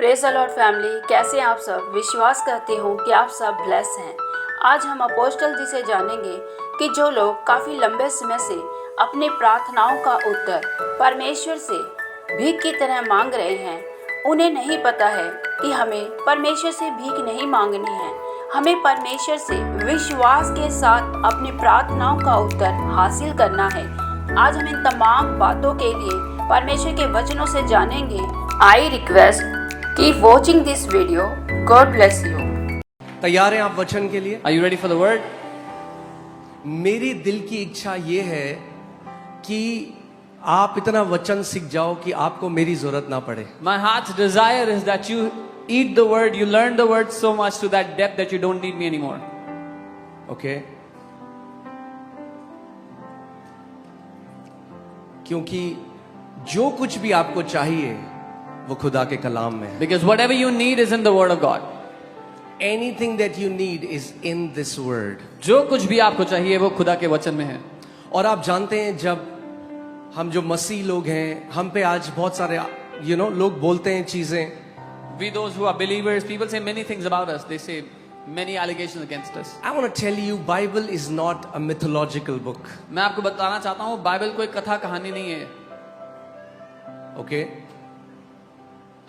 Praise the Lord family, कैसे हैं आप सब। विश्वास करती हूँ कि आप सब ब्लेस हैं। आज हम अपोस्टल जी से जानेंगे कि जो लोग काफ़ी लंबे समय से अपनी प्रार्थनाओं का उत्तर परमेश्वर से भीख की तरह मांग रहे हैं, उन्हें नहीं पता है कि हमें परमेश्वर से भीख नहीं मांगनी है, हमें परमेश्वर से विश्वास के साथ अपनी प्रार्थनाओं का उत्तर हासिल करना है। आज हम इन तमाम बातों के लिए परमेश्वर के वचनों से जानेंगे। I request keep watching this video. God bless you. तैयार हैं आप वचन के लिए? Are you ready for the word? मेरी दिल की इच्छा ये है कि आप इतना वचन सीख जाओ कि आपको मेरी जरूरत ना पड़े। My heart's desire is that you eat the word, you learn the word so much to that depth that you don't need me anymore. Okay? क्योंकि जो कुछ भी आपको चाहिए वो खुदा के कलाम में है। Because whatever you need is in the word of God. Anything that you need is in this word. जो कुछ भी आपको चाहिए वो खुदा के वचन में है। और आप जानते हैं, जब हम जो मसीह लोग हैं, हम पे आज बहुत सारे लोग बोलते हैं चीजें। We those who are believers, people say many things about us. They say many allegations against us. I want to tell you, Bible is not a mythological book. मैं आपको बताना चाहता हूँ, बाइबल कोई कथा कहानी नहीं है। ओके?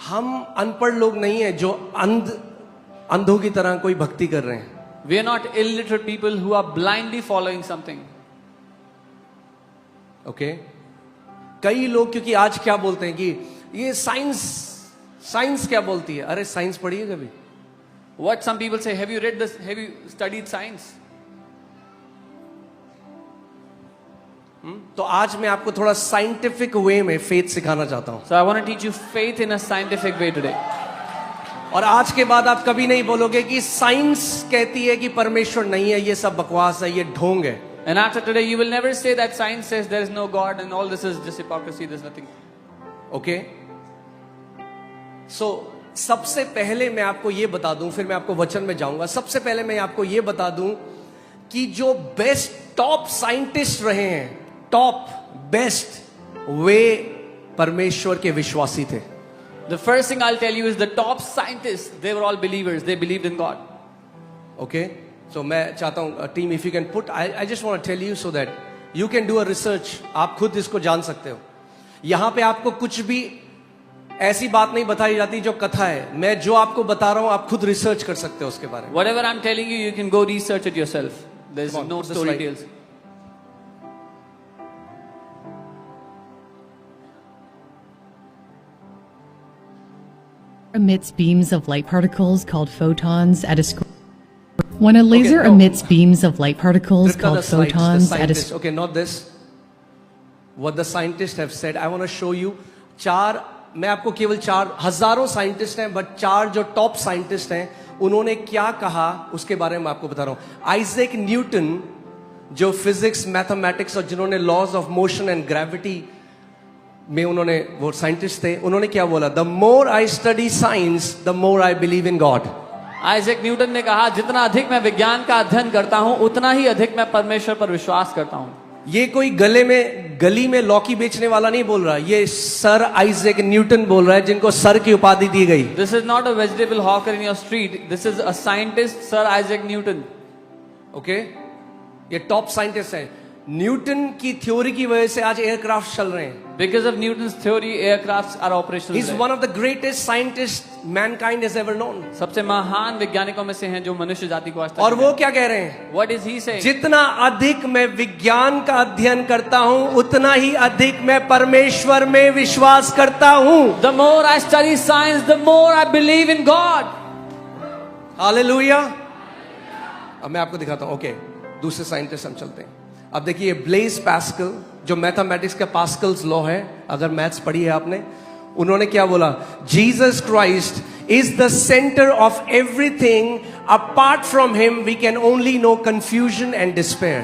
हम अनपढ़ लोग नहीं है जो अंधों की तरह कोई भक्ति कर रहे हैं। We are not illiterate people who are blindly following something. Okay? कई लोग क्योंकि आज क्या बोलते हैं कि ये साइंस क्या बोलती है। अरे साइंस पढ़ी है कभी? What some people say, have you read this? Have you studied science? तो आज मैं आपको थोड़ा साइंटिफिक वे में फेथ सिखाना चाहता हूं। So I want to teach you faith in a scientific way today. और आज के बाद आप कभी नहीं बोलोगे कि साइंस कहती है कि परमेश्वर नहीं है, ये सब बकवास है, ये ढोंग है। And after today, you will never say that science says there is no God and all this is just hypocrisy. There's nothing. Okay? So सबसे पहले मैं आपको ये बता दूं, फिर मैं आपको वचन में जाऊंगा। सबसे पहले मैं आपको ये बता दूं कि जो बेस्ट टॉप साइंटिस्ट रहे हैं, टॉप बेस्ट, वे परमेश्वर के विश्वासी थे। The first thing I'll tell you is the top scientists, they were all believers. They believed in God. Okay? So मैं चाहता हूं team, if you can put, I just want to tell you so that you can do a research. आप खुद इसको जान सकते हो। यहां पे आपको कुछ भी ऐसी बात नहीं बताई जाती जो कथा है। मैं जो आपको बता रहा हूं, आप खुद रिसर्च कर सकते हो उसके बारे में। Whatever I'm telling you, you can go research it yourself. There's Come on, no put the story slide. tales. Emits beams of light particles called photons at a when a laser no. emits beams of light particles Tripta, called the slides, the photons at a scientists. Okay, not this. What the scientists have said. I want to show you मैं आपको केवल हजारों scientist हैं, but 4 जो top scientist हैं उन्होंने क्या कहा उसके बारे में आपको बता रहा हूं। आइजैक न्यूटन, जो फिजिक्स, मैथमेटिक्स और जिन्होंने laws of motion and gravity में उन्होंने, वो साइंटिस्ट थे, उन्होंने क्या बोला? The more I study science the more I believe in God. Isaac Newton ने कहा, जितना अधिक मैं विज्ञान का अध्ययन करता हूं, उतना ही अधिक मैं परमेश्वर पर विश्वास करता हूं। ये कोई गली में लौकी बेचने वाला नहीं बोल रहा, ये सर आइजैक न्यूटन बोल रहा है, जिनको सर की उपाधि दी गई। This is not a vegetable hawker in your street. This is a scientist, Sir Isaac Newton. Okay? ये टॉप साइंटिस्ट है। न्यूटन की थ्योरी की वजह से आज एयरक्राफ्ट चल रहे हैं। Because of Newton's theory, aircrafts are operational. He's one of the greatest scientists mankind has ever known. सबसे महान वैज्ञानिकों में से हैं जो मनुष्य जाति को आज तक। और वो क्या कह रहे हैं? What is he saying? जितना अधिक मैं विज्ञान का अध्ययन करता हूं, उतना ही अधिक मैं परमेश्वर में विश्वास करता हूं। The more I study science, the more I believe in God. Hallelujah. अब मैं आपको दिखाता हूं। ओके, दूसरे साइंटिस्ट हम चलते हैं। अब देखिए, ब्लेज पास्कल, जो मैथमेटिक्स का पास्कल्स लॉ है, अगर मैथ्स पढ़ी है आपने, उन्होंने क्या बोला? Jesus Christ is the centre of everything, apart from him we can only know confusion and despair.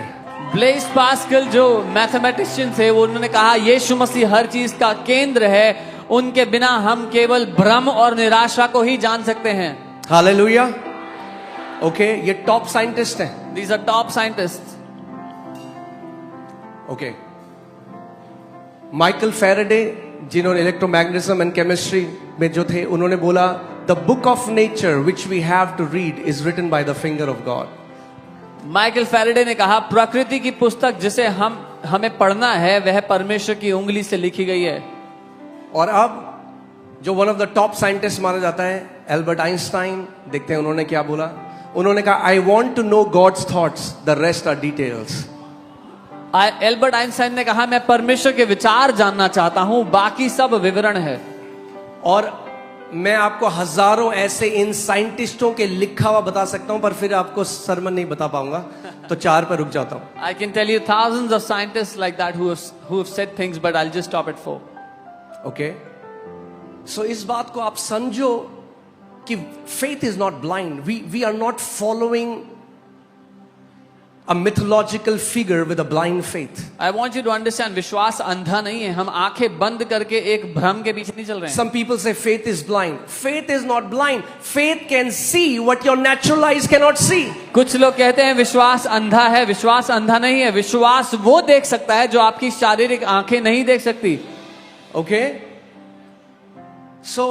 Blaise Pascal जो मैथमेटिशियन थे, वो उन्होंने कहा, यीशु मसीह हर चीज का केंद्र है, उनके बिना हम केवल भ्रम और निराशा को ही जान सकते हैं। हालेलुया। ओके, ये टॉप साइंटिस्ट हैं। These are top scientists. Okay, Michael Faraday, जिन्होंने इलेक्ट्रोमैग्नेटिज्म एंड केमिस्ट्री में जो थे उन्होंने बोला the book of nature which we have to read is written by the finger of God. Michael Faraday ने कहा प्रकृति की पुस्तक जिसे हमें पढ़ना है वह परमेश्वर की उंगली से लिखी गई है। और अब जो one of the top scientist माना जाता है एल्बर्ट आइंस्टाइन, देखते हैं उन्होंने क्या बोला। उन्होंने कहा I want to know God's thoughts, the rest are details. Albert Einstein ने कहा मैं परमेश्वर के विचार जानना चाहता हूं, बाकी सब विवरण है। और मैं आपको हजारों ऐसे इन साइंटिस्टों के लिखा हुआ बता सकता हूं, पर फिर आपको सरमन नहीं बता पाऊंगा, तो 4 पर रुक जाता हूं। I can tell you thousands of scientists like that who have said things, but I'll just stop at 4. Okay, so इस बात को आप समझो कि faith is not blind. We are not following a mythological figure with a blind faith. I want you to understand, विश्वास अंधा नहीं है। हम आंखें बंद करके एक भ्रम के पीछे नहीं चल रहे हैं। Some people say faith is blind. Faith is not blind. Faith can see what your natural eyes cannot see. कुछ लोग कहते हैं विश्वास अंधा है। विश्वास अंधा नहीं है। विश्वास वो देख सकता है जो आपकी शारीरिक आंखें नहीं देख सकती। Okay? So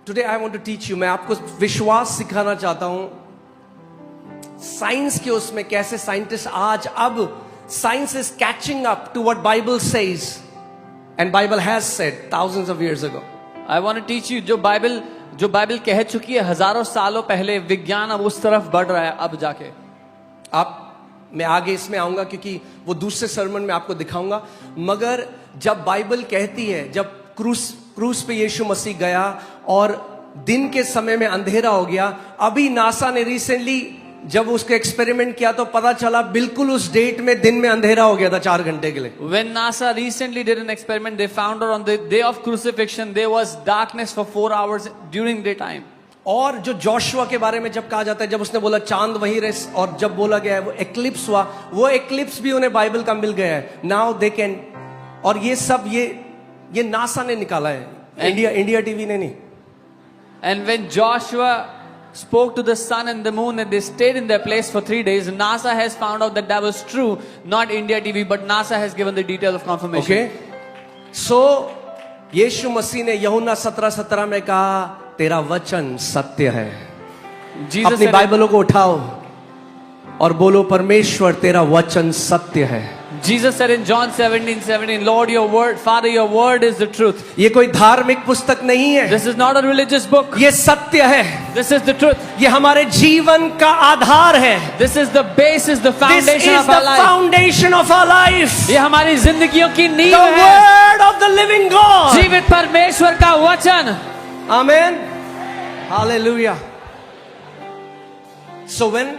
today I want to teach you. मैं आपको विश्वास सिखाना चाहता हूं। साइंस के उसमें कैसे साइंटिस्ट आज अब science is catching up to what Bible says and Bible has said thousands of years ago. I want to teach you जो बाइबल कह चुकी है हजारों सालों पहले, विज्ञान अब उस तरफ बढ़ रहा है। अब जाके मैं आगे इसमें आऊंगा क्योंकि वो दूसरे सरमन में आपको दिखाऊंगा। मगर जब बाइबल कहती है, जब क्रूस पे यीशु मसीह गया और दिन के समय में अंधेरा हो गया, अभी नासा ने रिसेंटली जब उसको एक्सपेरिमेंट किया तो पता चला बिल्कुल उस डेट में दिन में अंधेरा हो गया था 4 घंटे के लिए। When NASA recently did an experiment, they found out on the day of crucifixion there was darkness for 4 hours during daytime. और जो जोशुआ के बारे में जब कहा जाता है, जब उसने बोला चांद वही रहे, और जब बोला गया है वो एक्लिप्स हुआ, वो एक्लिप्स भी उन्हें बाइबल का मिल गया है। नाउ दे कैन, और ये सब ये नासा ने निकाला है, इंडिया टीवी ने नहीं। And when Joshua spoke to the sun and the moon and they stayed in their place for 3 days, NASA has found out that was true, not India TV, but NASA has given the detail of confirmation. Okay? So यीशु मसीह ने यूहन्ना 17:17 में कहा तेरा वचन सत्य है। Jesus अपनी said, बाइबलों को उठाओ और बोलो परमेश्वर तेरा वचन सत्य है। Jesus said in John 17:17, Lord, your word, Father, your word is the truth. ये कोई धार्मिक पुस्तक नहीं है, This is not a religious book. ये सत्य है, This is the truth. ये हमारे जीवन का आधार है। This is the basis, the This foundation is of the our life. foundation of our life. ये हमारी जिंदगियों की नींव The है। word of the living God. जीवित परमेश्वर का वचन। Amen. Hallelujah. So when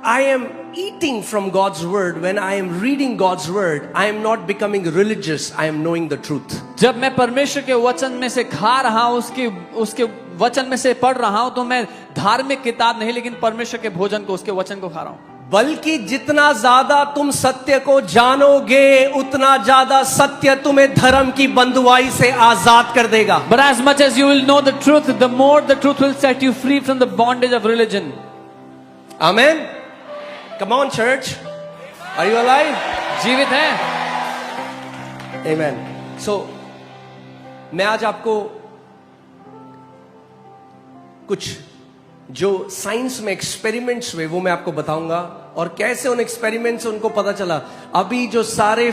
I am eating from God's word, when I am reading God's word, I am not becoming religious, I am knowing the truth. जब मैं परमेश्वर के वचन में से खा रहा हूँ, उसके वचन में से पढ़ रहा हूँ, तो मैं धार्मिक किताब नहीं, लेकिन परमेश्वर के भोजन को, उसके वचन को खा रहा हूँ। बल्कि जितना ज्यादा तुम सत्य को जानोगे, उतना ज्यादा सत्य तुम्हें धर्म की बंधुआई से आजाद कर देगा। But as much as you will know the truth, the more the truth will set you free from the bondage of religion. Amen. Come on, church. Are you alive? जीवित है। Amen. So, मैं आज आपको कुछ जो science में experiments हुए वो मैं आपको बताऊंगा, और कैसे उन एक्सपेरिमेंट्स से उनको पता चला। अभी जो सारे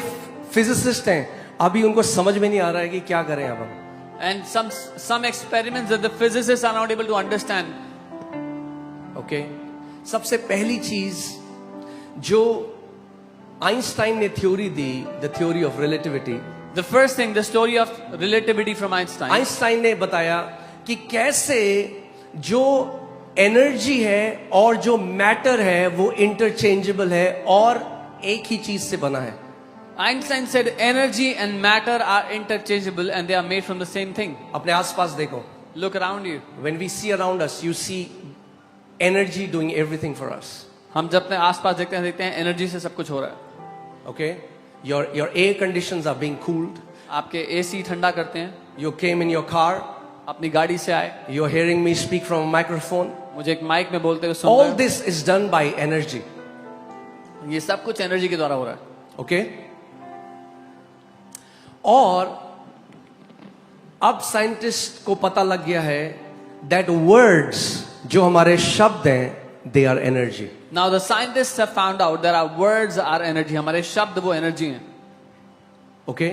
फिजिसिस्ट हैं, अभी उनको समझ में नहीं आ रहा है कि क्या करें अब हम। And some experiments that the physicists are not able to understand. Okay? सबसे पहली चीज जो आइंस्टाइन ने theory the, the theory of relativity. The first thing, the story of relativity from Einstein. Einstein ने बताया कि कैसे जो एनर्जी है और जो मैटर है वो इंटरचेंजेबल है और एक ही चीज से बना है। Einstein said energy and matter are interchangeable and they are made from the same thing. अपने आसपास देखो। Look around you. When we see around us, you see energy doing everything for us. हम जब अपने आसपास देखते हैं एनर्जी से सब कुछ हो रहा है। Okay? Your air conditions are being cooled. आपके एसी ठंडा करते हैं। You came in your car. अपनी गाड़ी से आए। You're hearing me speak from a microphone. मुझे एक माइक में बोलते हुए सुन रहे All हो। this is done by energy. ये सब कुछ एनर्जी के द्वारा हो रहा है। Okay? और अब साइंटिस्ट को पता लग गया है दैट वर्ड्स, जो हमारे शब्द हैं, they are energy. Now the scientists have found out that our words are energy. हमारे शब्द वो एनर्जी हैं. ओके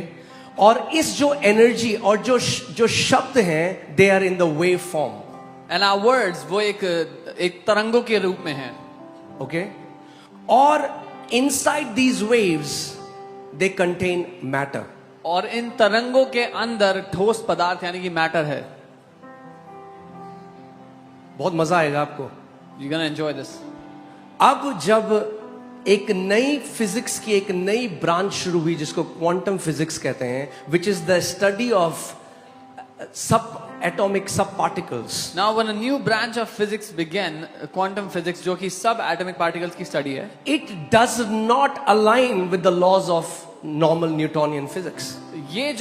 और इस जो एनर्जी और जो शब्द हैं, they are in the wave form. And our words वो एक तरंगों के रूप में हैं. ओके और inside these waves they contain matter. और इन तरंगों के अंदर ठोस पदार्थ यानी कि मैटर है. बहुत मजा आएगा आपको. You're gonna enjoy this. अब जब एक नई फिजिक्स की एक नई ब्रांच शुरू हुई जिसको क्वांटम फिजिक्स कहते हैं, which is the study of सब एटॉमिक सब particles. Now when a new branch of physics began, quantum physics, जो कि सब एटॉमिक पार्टिकल्स की स्टडी है, it does not align with the laws of normal Newtonian physics. ये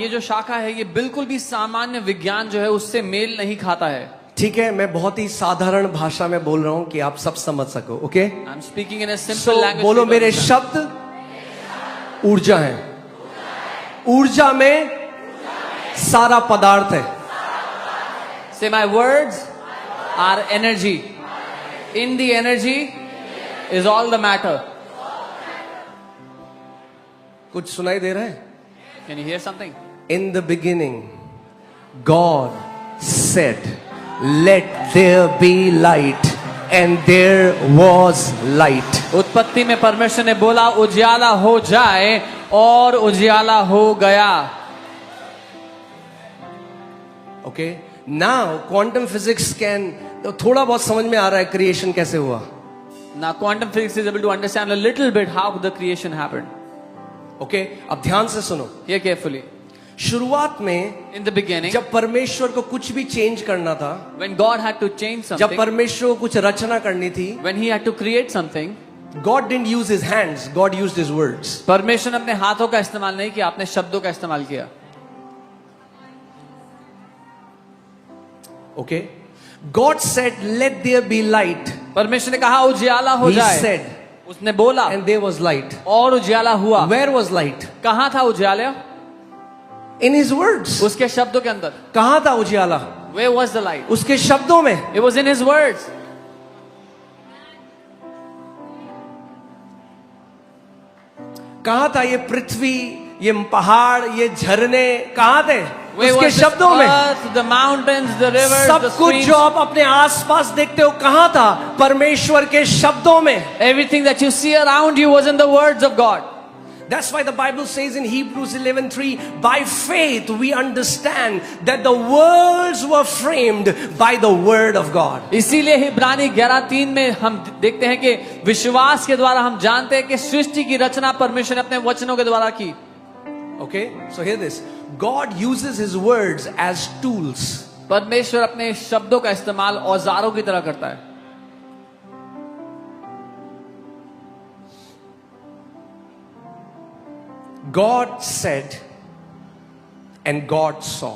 जो शाखा है, ये बिल्कुल भी सामान्य विज्ञान जो है उससे मेल नहीं खाता है. ठीक है, मैं बहुत ही साधारण भाषा में बोल रहा हूं कि आप सब समझ सको. Okay I'm speaking in a simple language. बोलो, मेरे शब्द ऊर्जा है. ऊर्जा में सारा पदार्थ है. Say my words are energy. In the energy is all the matter. कुछ सुनाई दे रहा है? Can you hear something? In the beginning, God said, let there be light, and there was light. उत्पत्ति में परमेश्वर ने बोला उजियाला हो जाए और उजियाला हो गया. Okay, now quantum physics can, थोड़ा बहुत समझ में आ रहा है क्रिएशन कैसे हुआ. Now quantum physics is able to understand a little bit how the creation happened. Okay, अब ध्यान से सुनो. Hear carefully. शुरुआत में In the beginning, जब परमेश्वर को कुछ भी चेंज करना था, when God had to change जब something, परमेश्वर को कुछ रचना करनी थी, when he had to create something, God didn't use his hands, God used his words. परमेश्वर ने अपने हाथों का इस्तेमाल नहीं किया, अपने शब्दों का इस्तेमाल किया. Okay, God said, let there be light. परमेश्वर ने कहा उजियाला हो He जाए. said, उसने बोला and there was light. और उजियाला हुआ. Where was light? कहाँ था उजियाला? In his words. उसके शब्दों के अंदर. कहाँ था उजियाला? Where was the light? उसके शब्दों में. It was in his words. कहाँ था ये पृथ्वी, ये पहाड़, ये झरने कहाँ थे? Where उसके was शब्दों the में. earth, the mountains, the rivers, सब the कुछ streams? जो आप अपने आसपास देखते हो कहाँ था? परमेश्वर के शब्दों में. Everything that you see around you was in the words of God. That's why the Bible says in Hebrews 11:3, by faith we understand that the worlds were framed by the word of God. इसीलिए इब्रानी 11:3 में हम देखते हैं कि विश्वास के द्वारा हम जानते हैं कि सृष्टि की रचना परमेश्वर ने अपने वचनों के द्वारा की. Okay, so hear this. God uses his words as tools. परमेश्वर अपने शब्दों का इस्तेमाल औजारों की तरह करता है. God said and God saw.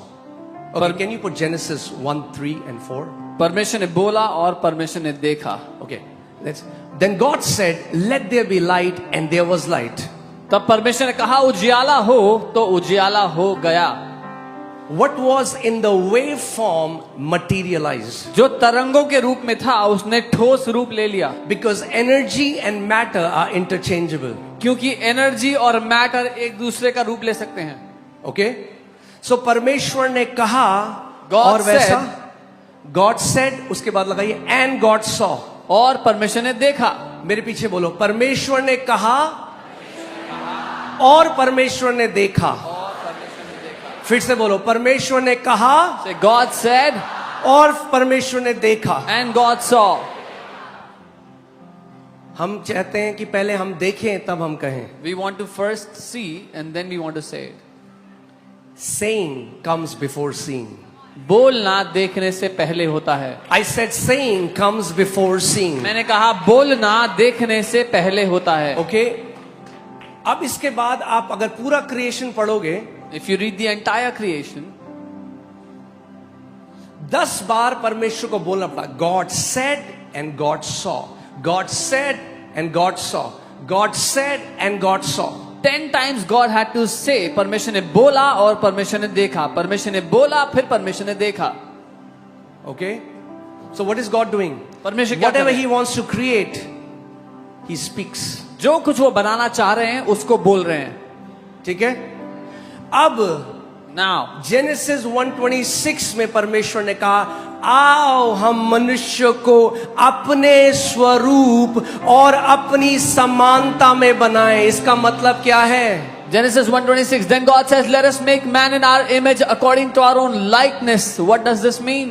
Okay, can you put Genesis 1:3 and 4? परमेश्वर ने बोला और परमेश्वर ने देखा. Okay, then God said, let there be light, and there was light. तब परमेश्वर ने कहा उजियाला हो तो उजियाला हो गया. What was in the wave form materialized. जो तरंगों के रूप में था उसने ठोस रूप ले लिया. Because energy and matter are interchangeable. क्योंकि एनर्जी और मैटर एक दूसरे का रूप ले सकते हैं. Okay? So परमेश्वर ने कहा God और वैसा. said, God said, उसके बाद लगाइए and God saw. और परमेश्वर ने देखा. मेरे पीछे बोलो, परमेश्वर ने कहा और परमेश्वर ने देखा. फिर से बोलो, परमेश्वर ने कहा Say, God said और परमेश्वर ने देखा. and God saw. हम चाहते हैं कि पहले हम देखें तब हम कहें. We want to first see and then we want to say it. Saying comes before seeing. बोलना देखने से पहले होता है. I said saying comes before seeing. मैंने कहा बोलना देखने से पहले होता है. Okay? अब इसके बाद आप अगर पूरा क्रिएशन पढ़ोगे, If you read the entire creation, 10 बार परमेश्वर को बोलना पड़ा. God said and God saw. God said and God saw. God said and God saw. 10 times God had to say, परमेश्वर ने बोला और परमेश्वर ने देखा, परमेश्वर ने बोला फिर परमेश्वर ने देखा. Okay? So what is God doing? परमेश्वर क्या कर Whatever रहे He हैं? wants to create, He speaks. जो कुछ वो बनाना चाह रहे हैं उसको बोल रहे हैं. ठीक है? अब Now, जेनेसिस 1:26 में परमेश्वर ने कहा, आओ हम मनुष्य को अपने स्वरूप और अपनी समानता में बनाएं. इसका मतलब क्या है? Genesis 1:26. Then God says, "Let us make man in our image according to our own likeness." What does this mean?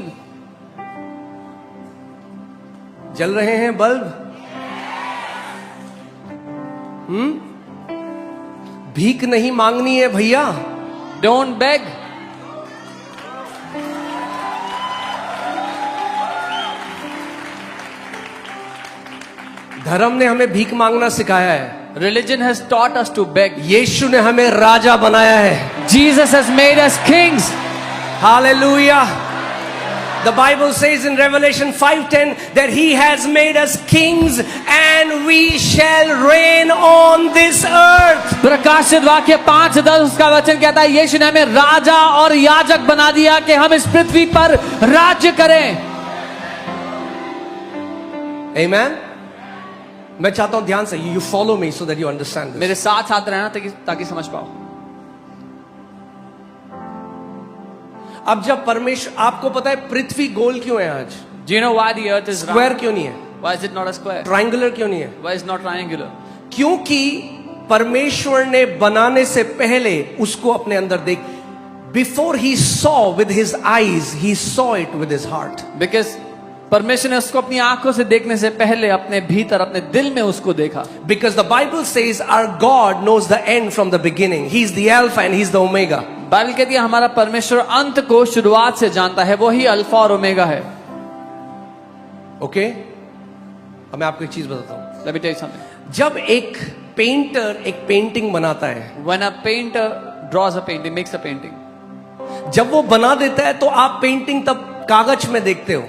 जल रहे हैं बल्ब? भीख नहीं मांगनी है भैया. Don't beg. धर्म ने हमें भीख मांगना सिखाया है. Religion has taught us to beg. यीशु ने हमें राजा बनाया है. Jesus has made us kings. Hallelujah. The Bible says in Revelation 5:10 that He has made us kings and we shall reign on this earth. प्रकाशित वाक्य 5:10 उसका वचन कहता है, यीशु ने हमें राजा और याजक बना दिया कि हम इस पृथ्वी पर राज्य करें. Amen. मैं चाहता हूं ध्यान से you follow me so that you understand this. मेरे साथ साथ रहना ताकि समझ पाओ. अब जब परमेश्वर, आपको पता है पृथ्वी गोल क्यों है आज? Do you know why the earth is square round? क्यों नहीं है? Why is it not a square? Triangular क्यों नहीं है? Why is it not triangular? क्योंकि परमेश्वर ने बनाने से पहले उसको अपने अंदर देख, before he saw with his eyes, he saw it with his heart. Because परमेश्वर ने उसको अपनी आंखों से देखने से पहले अपने भीतर अपने दिल में उसको देखा. Because the Bible says our God knows the end from the beginning. He is the Alpha and He is the Omega. Bible कहती है हमारा परमेश्वर अंत को शुरुआत से जानता है, वो ही अल्फा और ओमेगा है. Okay? अब मैं आपको एक चीज बताता हूं. Let me tell you something. जब एक पेंटर एक पेंटिंग बनाता है, When a painter draws a painting, makes a painting, जब वो बना देता है तो आप पेंटिंग तब कागज में देखते हो.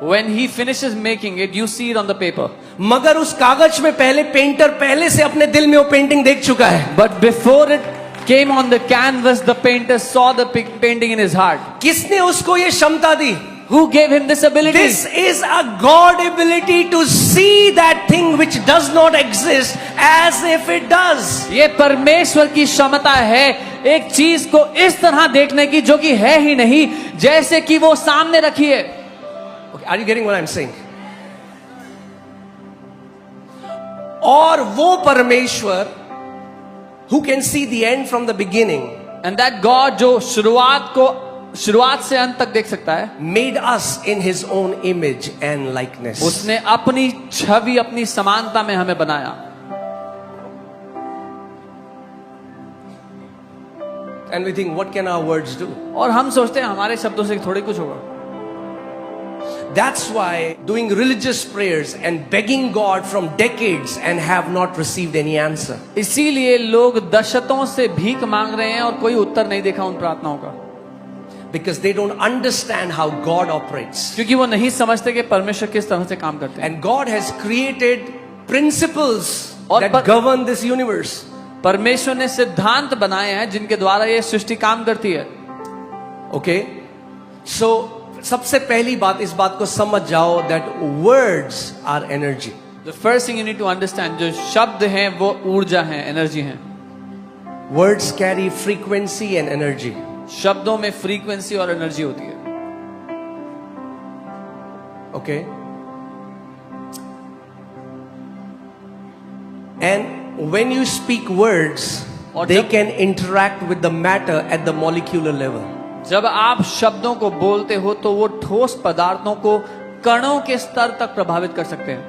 when he finishes making it, you see it on the paper. मगर उस कागज में पहले पेंटर पहले से अपने दिल में वो पेंटिंग देख चुका है. But before it came on the canvas, the painter saw the painting in his heart. किसने उसको ये क्षमता दी? Who gave him this ability? This is a God ability to see that thing which does not exist as if it does. ये परमेश्वर की क्षमता है एक चीज को इस तरह देखने की जो कि है ही नहीं, जैसे कि वो सामने रखी है. Okay, are you getting what I'm saying? और वो परमेश्वर who can see the end from the beginning, And that God जो शुरुआत से अंत तक देख सकता है, made us in His own image and likeness. उसने अपनी छवि अपनी समानता में हमें बनाया. And we think, what can our words do? और हम सोचते हैं हमारे शब्दों से थोड़ी कुछ होगा. That's why doing religious prayers and begging God from decades and have not received any answer. इसीलिए लोग दशकों से भीख मांग रहे हैं और कोई उत्तर नहीं देखा उन प्रार्थनाओं का. Because they don't understand how God operates. क्योंकि वो नहीं समझते कि परमेश्वर किस तरह से काम करते हैं. And God has created principles और that govern this universe. परमेश्वर ने सिद्धांत बनाए हैं जिनके द्वारा ये सृष्टि काम करती है. Okay? So, सबसे पहली बात, इस बात को समझ जाओ that words are energy. The first thing you need to understand, जो शब्द हैं वो ऊर्जा हैं, एनर्जी हैं. Words carry frequency and energy. शब्दों में फ्रीक्वेंसी और एनर्जी होती है. Okay? And when you speak words, और they जब- can interact with the matter at the molecular level. जब आप शब्दों को बोलते हो तो वो ठोस पदार्थों को कणों के स्तर तक प्रभावित कर सकते हैं.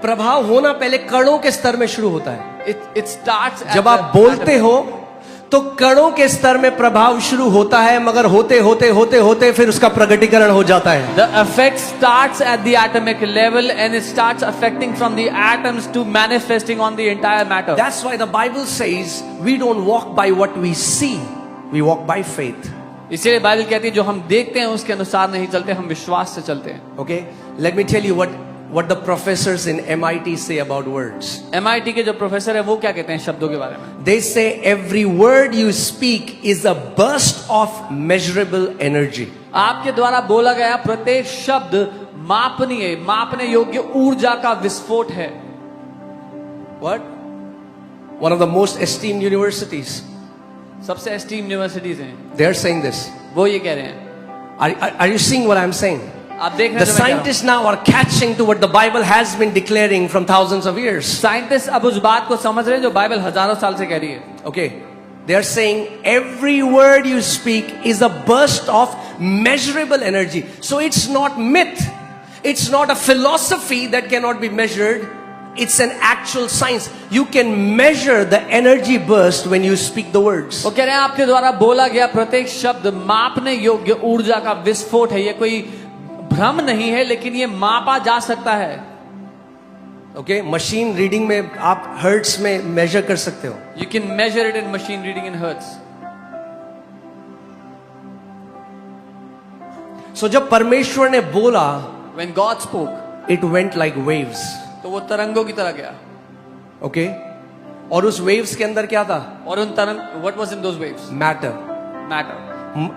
प्रभाव होना पहले कणों के स्तर में शुरू होता है. It starts at जब the आप बोलते atom. हो तो कणों के स्तर में प्रभाव शुरू होता है, मगर होते होते होते होते फिर उसका प्रकटीकरण हो जाता है. The effect starts at the atomic level and it starts affecting from the atoms to manifesting on the entire matter. That's why the Bible says we don't walk by what we see, we walk by faith. इसीलिए Bible कहती है जो हम देखते हैं उसके अनुसार नहीं चलते, हम विश्वास से चलते हैं. Okay? Let me tell you what what the professors in MIT say about words. MIT के जो प्रोफेसर है वो क्या कहते हैं शब्दों के बारे में? They say every word you speak is a burst of measurable energy. आपके द्वारा बोला गया प्रत्येक शब्द मापनीय, मापने योग्य ऊर्जा का विस्फोट है. What? One of the most esteemed universities. सबसे एस्टीम यूनिवर्सिटीज हैं, They are saying this. वो ये कह रहे हैं. Are you seeing what I'm saying? आप देख रहे The हैं जो मैं कह रहा हूं? scientists now are catching to what the Bible has been declaring from thousands of years. Scientist अब उस बात को समझ रहे हैं जो बाइबल हजारों साल से कह रही है. Okay. They are saying every word you speak is a burst of measurable energy. So it's not myth. It's not a philosophy that cannot be measured. It's an actual science. You can measure the energy burst when you speak the words. वो कह रहे हैं आपके द्वारा बोला गया प्रत्येक शब्द मापने योग्य ऊर्जा का विस्फोट है. ये कोई भ्रम नहीं है, लेकिन ये मापा जा सकता है. Okay, machine reading में आप hertz में measure कर सकते हो. You can measure it in machine reading in hertz. So जब परमेश्वर ने बोला, When God spoke, it went like waves. तो वो तरंगों की तरह गया. Okay? और उस waves के अंदर क्या था? और उन तरंग, what was in those waves? Matter. Matter.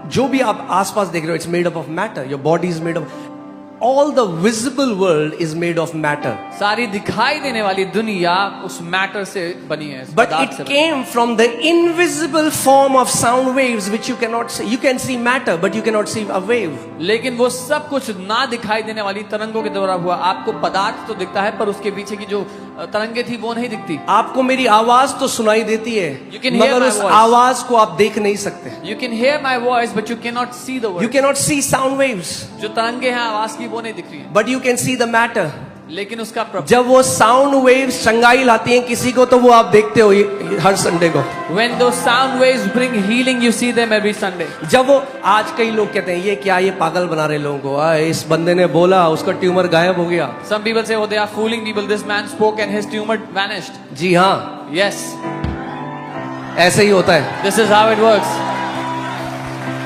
जो भी आप आसपास देख रहे हो, it's made up of matter. Your body is made of. All the visible world is made of matter. सारी दिखाई देने वाली दुनिया उस मैटर से बनी है. But पदार्थ it से बनी. came from the invisible form of sound waves, which you cannot see. You can see matter, but you cannot see a wave. लेकिन वो सब कुछ ना दिखाई देने वाली तरंगों के द्वारा हुआ. आपको पदार्थ तो दिखता है, पर उसके पीछे की जो तरंगे थी वो नहीं दिखती. आपको मेरी आवाज तो सुनाई देती है, You can hear मगर my उस voice. आवाज को आप देख नहीं सकते. You can hear my voice, but you cannot see the You word. cannot see sound waves, जो तरंगे हैं आवाज की वो नहीं दिख रही है, but you can see the matter. लेकिन उसका प्रभाव. जब वो साउंड वेव्स चंगाई लाती हैं किसी को, तो वो आप देखते हो हर संडे को. When those sound waves bring healing, you see them every Sunday. जब वो, आज कई लोग कहते हैं ये क्या, ये पागल बना रहे लोगों को. इस बंदे ने बोला, उसका ट्यूमर गायब हो गया. Some people say, oh, they are fooling people. This man spoke and his tumor vanished. जी हाँ, Yes, ऐसे ही होता है. this is how it works.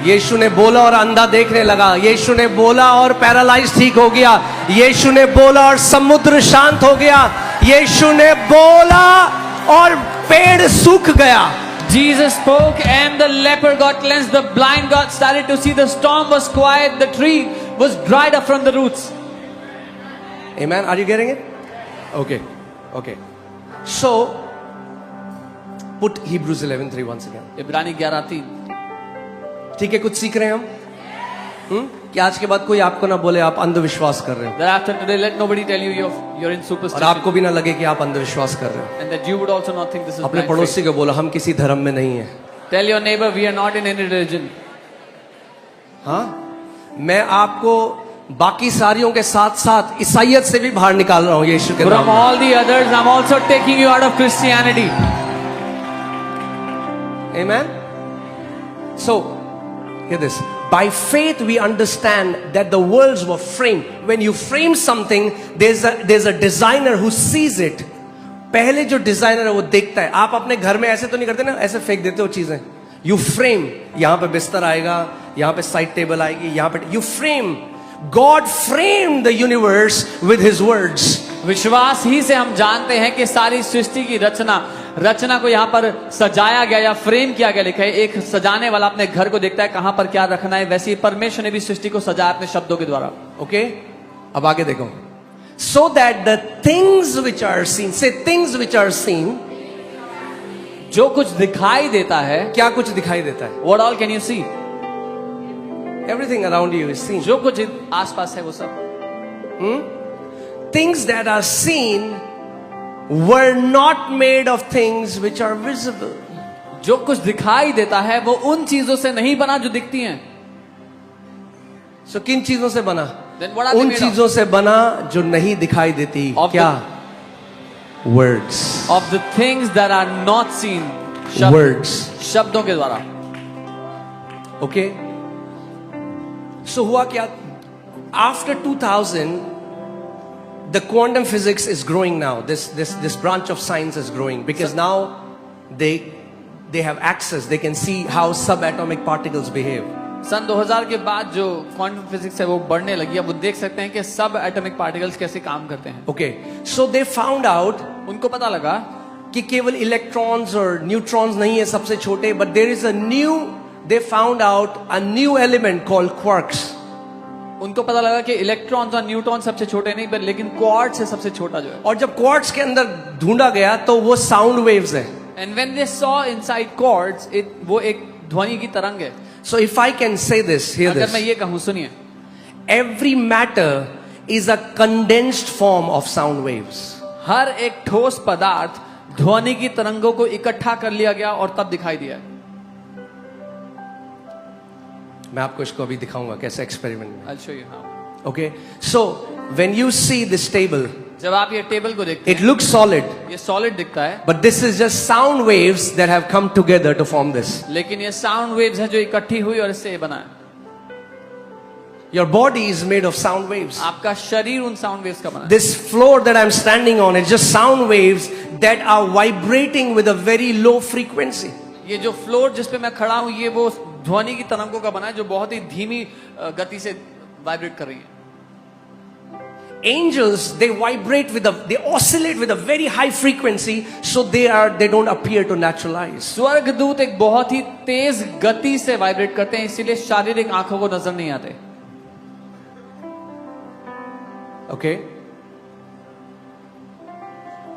यीशु ने बोला और अंधा देखने लगा. यीशु ने बोला और पैरालाइज ठीक हो गया. यीशु ने बोला और समुद्र शांत हो गया. यीशु ने बोला और पेड़ सूख गया. Jesus spoke and the leper got cleansed. The blind got started to see. The storm was quiet. The tree was dried up from the roots. Amen. Are you getting it? Okay. Okay. So put Hebrews 11:3 once again. इब्रानी 11:3. ठीक है, कुछ सीख रहे हैं हम. कि आज के बाद कोई आपको ना बोले आप अंधविश्वास कर रहे हो, Thereafter today, let nobody tell you you're in और superstition, आपको भी ना लगे कि आप अंधविश्वास कर रहे हो. and that you would also not think this is अपने blind faith. पड़ोसी को बोला हम किसी धर्म में नहीं है. Tell your neighbor we are not in any religion. हाँ, मैं आपको बाकी सारियों के साथ साथ ईसाइयत से भी बाहर निकाल रहा हूँ यीशु के नाम From में. all the others, I'm also taking you out of Christianity. Amen. So, hear this. By faith we understand that the worlds were framed. When you frame something, there's a designer who sees it. पहले जो designer है वो देखता है. आप अपने घर में ऐसे तो नहीं करते ना, ऐसे फेंक देते हो चीजें. You frame. यहाँ पे बिस्तर आएगा, यहाँ पे साइड टेबल आएगी, यहाँ पे you frame. God framed the universe with His words. विश्वास ही से हम जानते हैं कि सारी सृष्टि की रचना को यहाँ पर सजाया गया या फ्रेम किया गया. लिखा है एक सजाने वाला अपने घर को देखता है कहां पर क्या रखना है, वैसे ही परमेश्वर ने भी सृष्टि को सजाया अपने शब्दों के द्वारा. Okay? अब आगे देखो. So that the things which are seen, say things which are seen. जो कुछ दिखाई देता है, क्या कुछ दिखाई देता है? what all can you see? Everything around you is seen. जो कुछ आसपास है वो सब. Things that are seen were not made of things which are visible. जो कुछ दिखाई देता है वो उन चीजों से नहीं बना जो दिखती हैं. So किन चीजों से बना? Then what are they उन made of? चीजों से बना जो नहीं दिखाई देती. Of क्या? Words. Of the things that are not seen. Words. शब्दों के द्वारा. Okay? So हुआ क्या? After 2000, the quantum physics is growing now. This branch of science is growing because now they have access. They can see how subatomic particles behave. सन 2000 के बाद जो quantum physics है वो बढ़ने लगी, अब वो देख सकते हैं कि सब एटॉमिक पार्टिकल्स कैसे काम करते हैं। Okay, so they found out उनको पता लगा कि केवल इलेक्ट्रॉन्स और न्यूट्रॉन्स नहीं है सबसे छोटे, but there is a new, they found out a new element called quarks. उनको पता लगा कि इलेक्ट्रॉन्स और न्यूट्रॉन सबसे छोटे नहीं पर लेकिन क्वार्ट्ज है सबसे छोटा जो है। और जब क्वार्ट्स के अंदर ढूंढा गया तो वो साउंड वेव्स है। And when they saw inside quartz, वो एक ध्वनि की तरंग है। So if I can say this, hear अगर मैं this. ये कहूं, सुनिए, Every matter is a condensed form of sound waves. हर एक ठोस पदार्थ ध्वनि की तरंगों को इकट्ठा कर लिया गया और तब दिखाई दिया। मैं आपको इसको अभी दिखाऊंगा कैसे एक्सपेरिमेंट में। I'll show you how. Okay, so when you see this table, जब आप ये टेबल को देखते it हैं, looks solid, ये सॉलिड दिखता है, but this is just sound waves that have come together to form this. लेकिन ये साउंड वेव्स है जो इकट्ठी हुई और इससे ये बना है। Your body is made of sound waves. आपका शरीर उन साउंड वेव्स का बना है। This floor that I'm standing on is just sound waves that are vibrating with a very low frequency. ये जो फ्लोर जिस पे मैं खड़ा हूं, ये वो ध्वनि की तरंगों का बना है जो बहुत ही धीमी गति से वाइब्रेट कर रही है। Angels, they vibrate with they oscillate with a very high frequency, so they don't appear to natural eyes. स्वर्गदूत एक बहुत ही तेज गति से वाइब्रेट करते हैं, इसीलिए शारीरिक आंखों को नजर नहीं आते। Okay?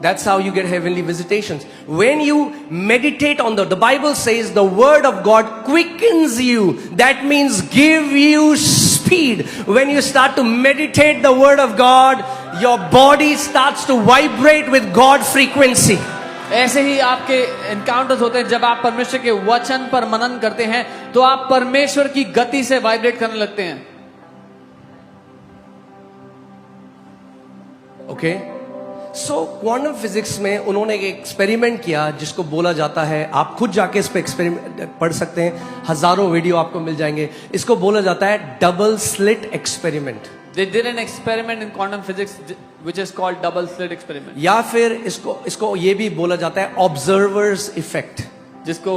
That's how you get heavenly visitations. When you meditate on the Bible says the word of God quickens you. That means give you speed. When you start to meditate the word of God, your body starts to vibrate with God frequency. ऐसे ही आपके encounters होते हैं, जब आप परमेश्वर के वचन पर मनन करते हैं तो आप परमेश्वर की गति से वाइब्रेट करने लगते हैं। Okay? So क्वांटम फिजिक्स में उन्होंने एक एक्सपेरिमेंट किया जिसको बोला जाता है, आप खुद जाके इस पे एक्सपेरिमेंट पढ़ सकते हैं, हजारों वीडियो आपको मिल जाएंगे। इसको बोला जाता है double slit experiment. They did an experiment in quantum physics which is called double slit experiment, या फिर इसको ये भी बोला जाता है ऑब्जर्वर्स इफेक्ट, जिसको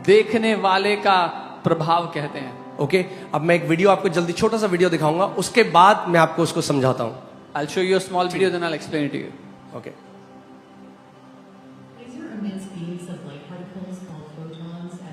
देखने वाले का प्रभाव कहते हैं। ओके अब मैं एक वीडियो आपको जल्दी छोटा सा वीडियो दिखाऊंगा, उसके बाद मैं आपको उसको समझाता हूं। I'll show you a small video, then I'll explain it to you. Okay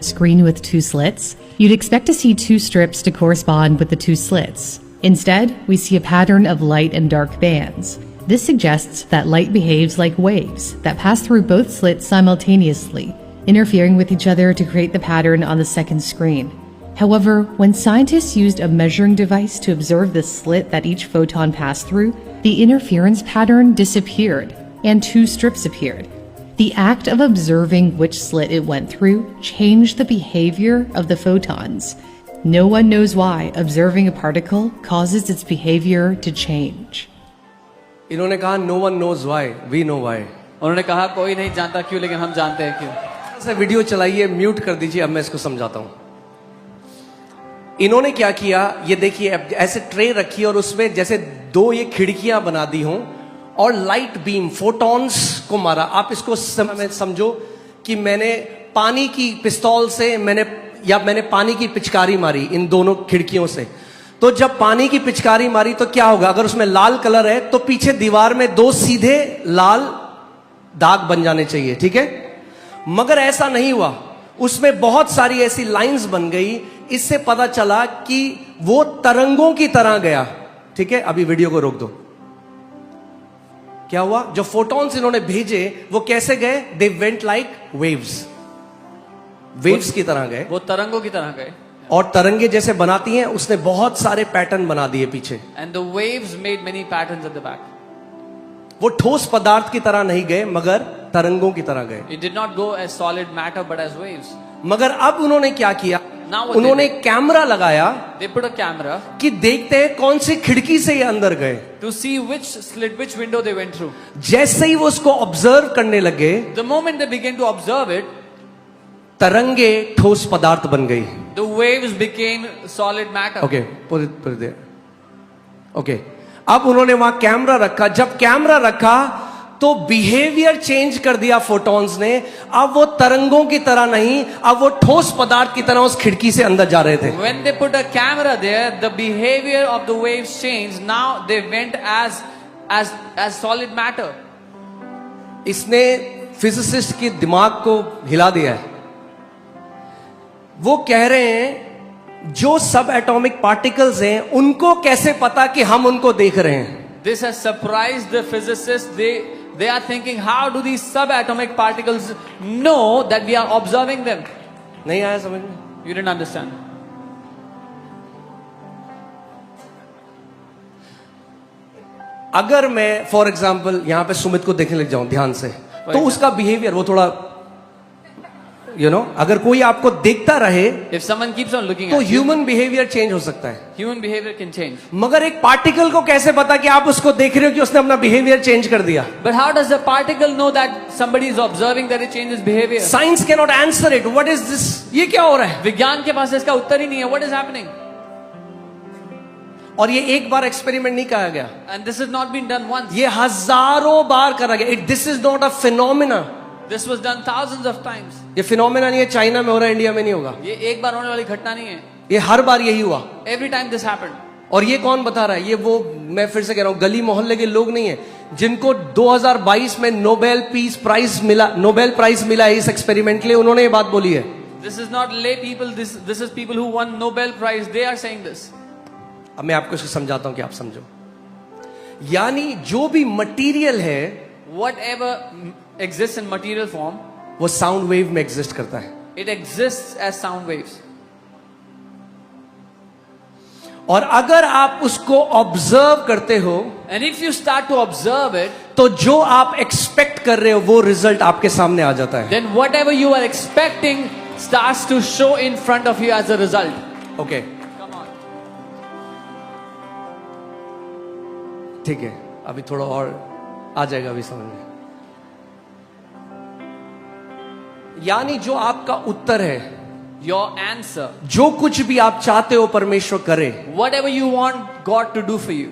Screen with two slits, you'd expect to see two strips to correspond with the two slits. Instead, we see a pattern of light and dark bands. This suggests that light behaves like waves that pass through both slits simultaneously, interfering with each other to create the pattern on the second screen. However, when scientists used a measuring device to observe the slit that each photon passed through, the interference pattern disappeared and two strips appeared. The act of observing which slit it went through changed the behavior of the photons. No one knows why observing a particle causes its behavior to change. इन्होंने कहा no one knows why, we know why. उन्होंने कहा कोई नहीं जानता क्यों, लेकिन हम जानते हैं क्यों। ऐसा वीडियो चलाइए, म्यूट कर दीजिए, अब मैं इसको समझाता हूं। इन्होंने क्या किया, ये देखिए, अब ऐसे ट्रे रखी और उसमें जैसे दो ये खिड़कियां बना दी हों और लाइट बीम फोटॉन्स को मारा। आप इसको समझो कि मैंने पानी की पिस्तौल से मैंने पानी की पिचकारी मारी इन दोनों खिड़कियों से। तो जब पानी की पिचकारी मारी तो क्या होगा, अगर उसमें लाल कलर है तो पीछे दीवार में दो सीधे लाल दाग बन जाने चाहिए, ठीक है। मगर ऐसा नहीं हुआ, उसमें बहुत सारी ऐसी लाइंस बन गई। इससे पता चला कि वो तरंगों की तरह गया, ठीक है। अभी वीडियो को रोक दो। क्या हुआ, जो फोटॉन्स इन्होंने भेजे वो कैसे गए, they went like waves, waves की तरह गए, वो तरंगों की तरह गए। और तरंगे जैसे बनाती हैं, उसने बहुत सारे पैटर्न बना दिए पीछे। And the waves made many patterns at the back. वो ठोस पदार्थ की तरह नहीं गए, मगर तरंगों की तरह गए। It did not go as solid matter but as waves. मगर अब उन्होंने क्या किया, Now what उन्होंने they did? कैमरा लगाया They put a camera कि देखते हैं कौन सी खिड़की से ये अंदर गए। to see which slit, which window they went through. जैसे ही वो उसको ऑब्जर्व करने लगे, The moment they began to observe it, तरंगे ठोस पदार्थ बन गई। the waves became solid matter. Okay पूरी देर। ओके अब उन्होंने वहां कैमरा रखा। जब कैमरा रखा तो बिहेवियर चेंज कर दिया फोटॉन्स ने। अब वो तरंगों की तरह नहीं, अब वो ठोस पदार्थ की तरह उस खिड़की से अंदर जा रहे थे। When they put a camera there, the behavior of the waves changed. Now they went as solid matter. इसने फिजिसिस्ट के दिमाग को हिला दिया है। वो कह रहे हैं जो सब एटॉमिक पार्टिकल्स हैं उनको कैसे पता कि हम उनको देख रहे हैं। This has surprised the physicists. They are thinking, how do these subatomic particles know that we are observing them? नहीं आया समझ में? You didn't understand. अगर मैं फॉर एग्जाम्पल यहां पे सुमित को देखने लग जाऊं ध्यान से, तो उसका बिहेवियर वो थोड़ा अगर कोई आपको देखता रहे If someone keeps on looking तो at you, human behaviour change हो सकता है। human behavior can change. मगर एक पार्टिकल को कैसे पता कि आप उसको देख रहे हो कि उसने अपना बिहेवियर चेंज कर दिया? But how does the particle know that somebody is observing that it changes behavior? Science can not answer it. What is this? ये क्या हो रहा है? विज्ञान के पास इसका उत्तर ही नहीं है. What is happening? और ये एक बार एक्सपेरिमेंट नहीं कहा गया, And this has not been done once. ये हजारों बार करा गया। This is not a phenomena. This was done thousands of times. ये फिनोमिना नहीं है, चाइना में हो रहा है, इंडिया में नहीं होगा। ये एक बार होने वाली घटना नहीं है. ये हर बार यही हुआ। Every time this happened. और ये कौन बता रहा है? ये वो, मैं फिर से कह रहा हूं, गली मोहल्ले के लोग नहीं है जिनको 2022 में नोबेल पीस प्राइज मिला, नोबेल प्राइज मिला है इस एक्सपेरिमेंट के लिए, उन्होंने ये बात बोली है। This is not lay people. This is people who won Nobel Prize. They are saying this. अब मैं आपको इसको समझाता हूं कि आप समझो। यानी जो भी मटेरियल है Whatever exists in material form, वो साउंड वेव में एग्जिस्ट करता है। it exists as sound waves. और अगर आप उसको ऑब्जर्व करते हो And if you start to observe it, तो जो आप एक्सपेक्ट कर रहे हो वो रिजल्ट आपके सामने आ जाता है। then whatever you are expecting starts to show in front of you as a result. Okay, Come on. ठीक है, अभी थोड़ा और आ जाएगा अभी समझ में। यानी जो आपका उत्तर है, Your answer, जो कुछ भी आप चाहते हो परमेश्वर करे, whatever you want God to do for you,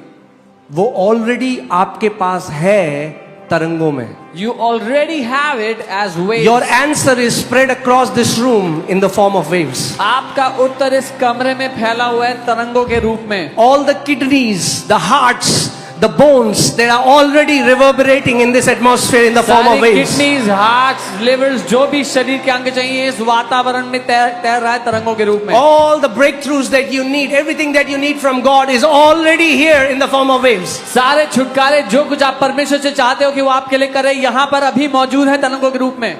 वो ऑलरेडी आपके पास है तरंगों में। you already have it as waves. Your answer is spread across this room in the form of waves. आपका उत्तर इस कमरे में फैला हुआ है तरंगों के रूप में. All the kidneys, the hearts, the bones, they are already reverberating in this atmosphere in the form of सारी waves. किडनीज, हार्ट्स, लिवर्स, जो भी शरीर के अंग चाहिए इस वातावरण में तैर रहा है तरंगों के रूप में. All the breakthroughs that you need, everything that you need from God is already here in the form of waves. सारे छुटकारे जो कुछ आप परमेश्वर से चाहते हो कि वो आपके लिए करे, यहाँ पर अभी मौजूद है तरंगों के रूप में.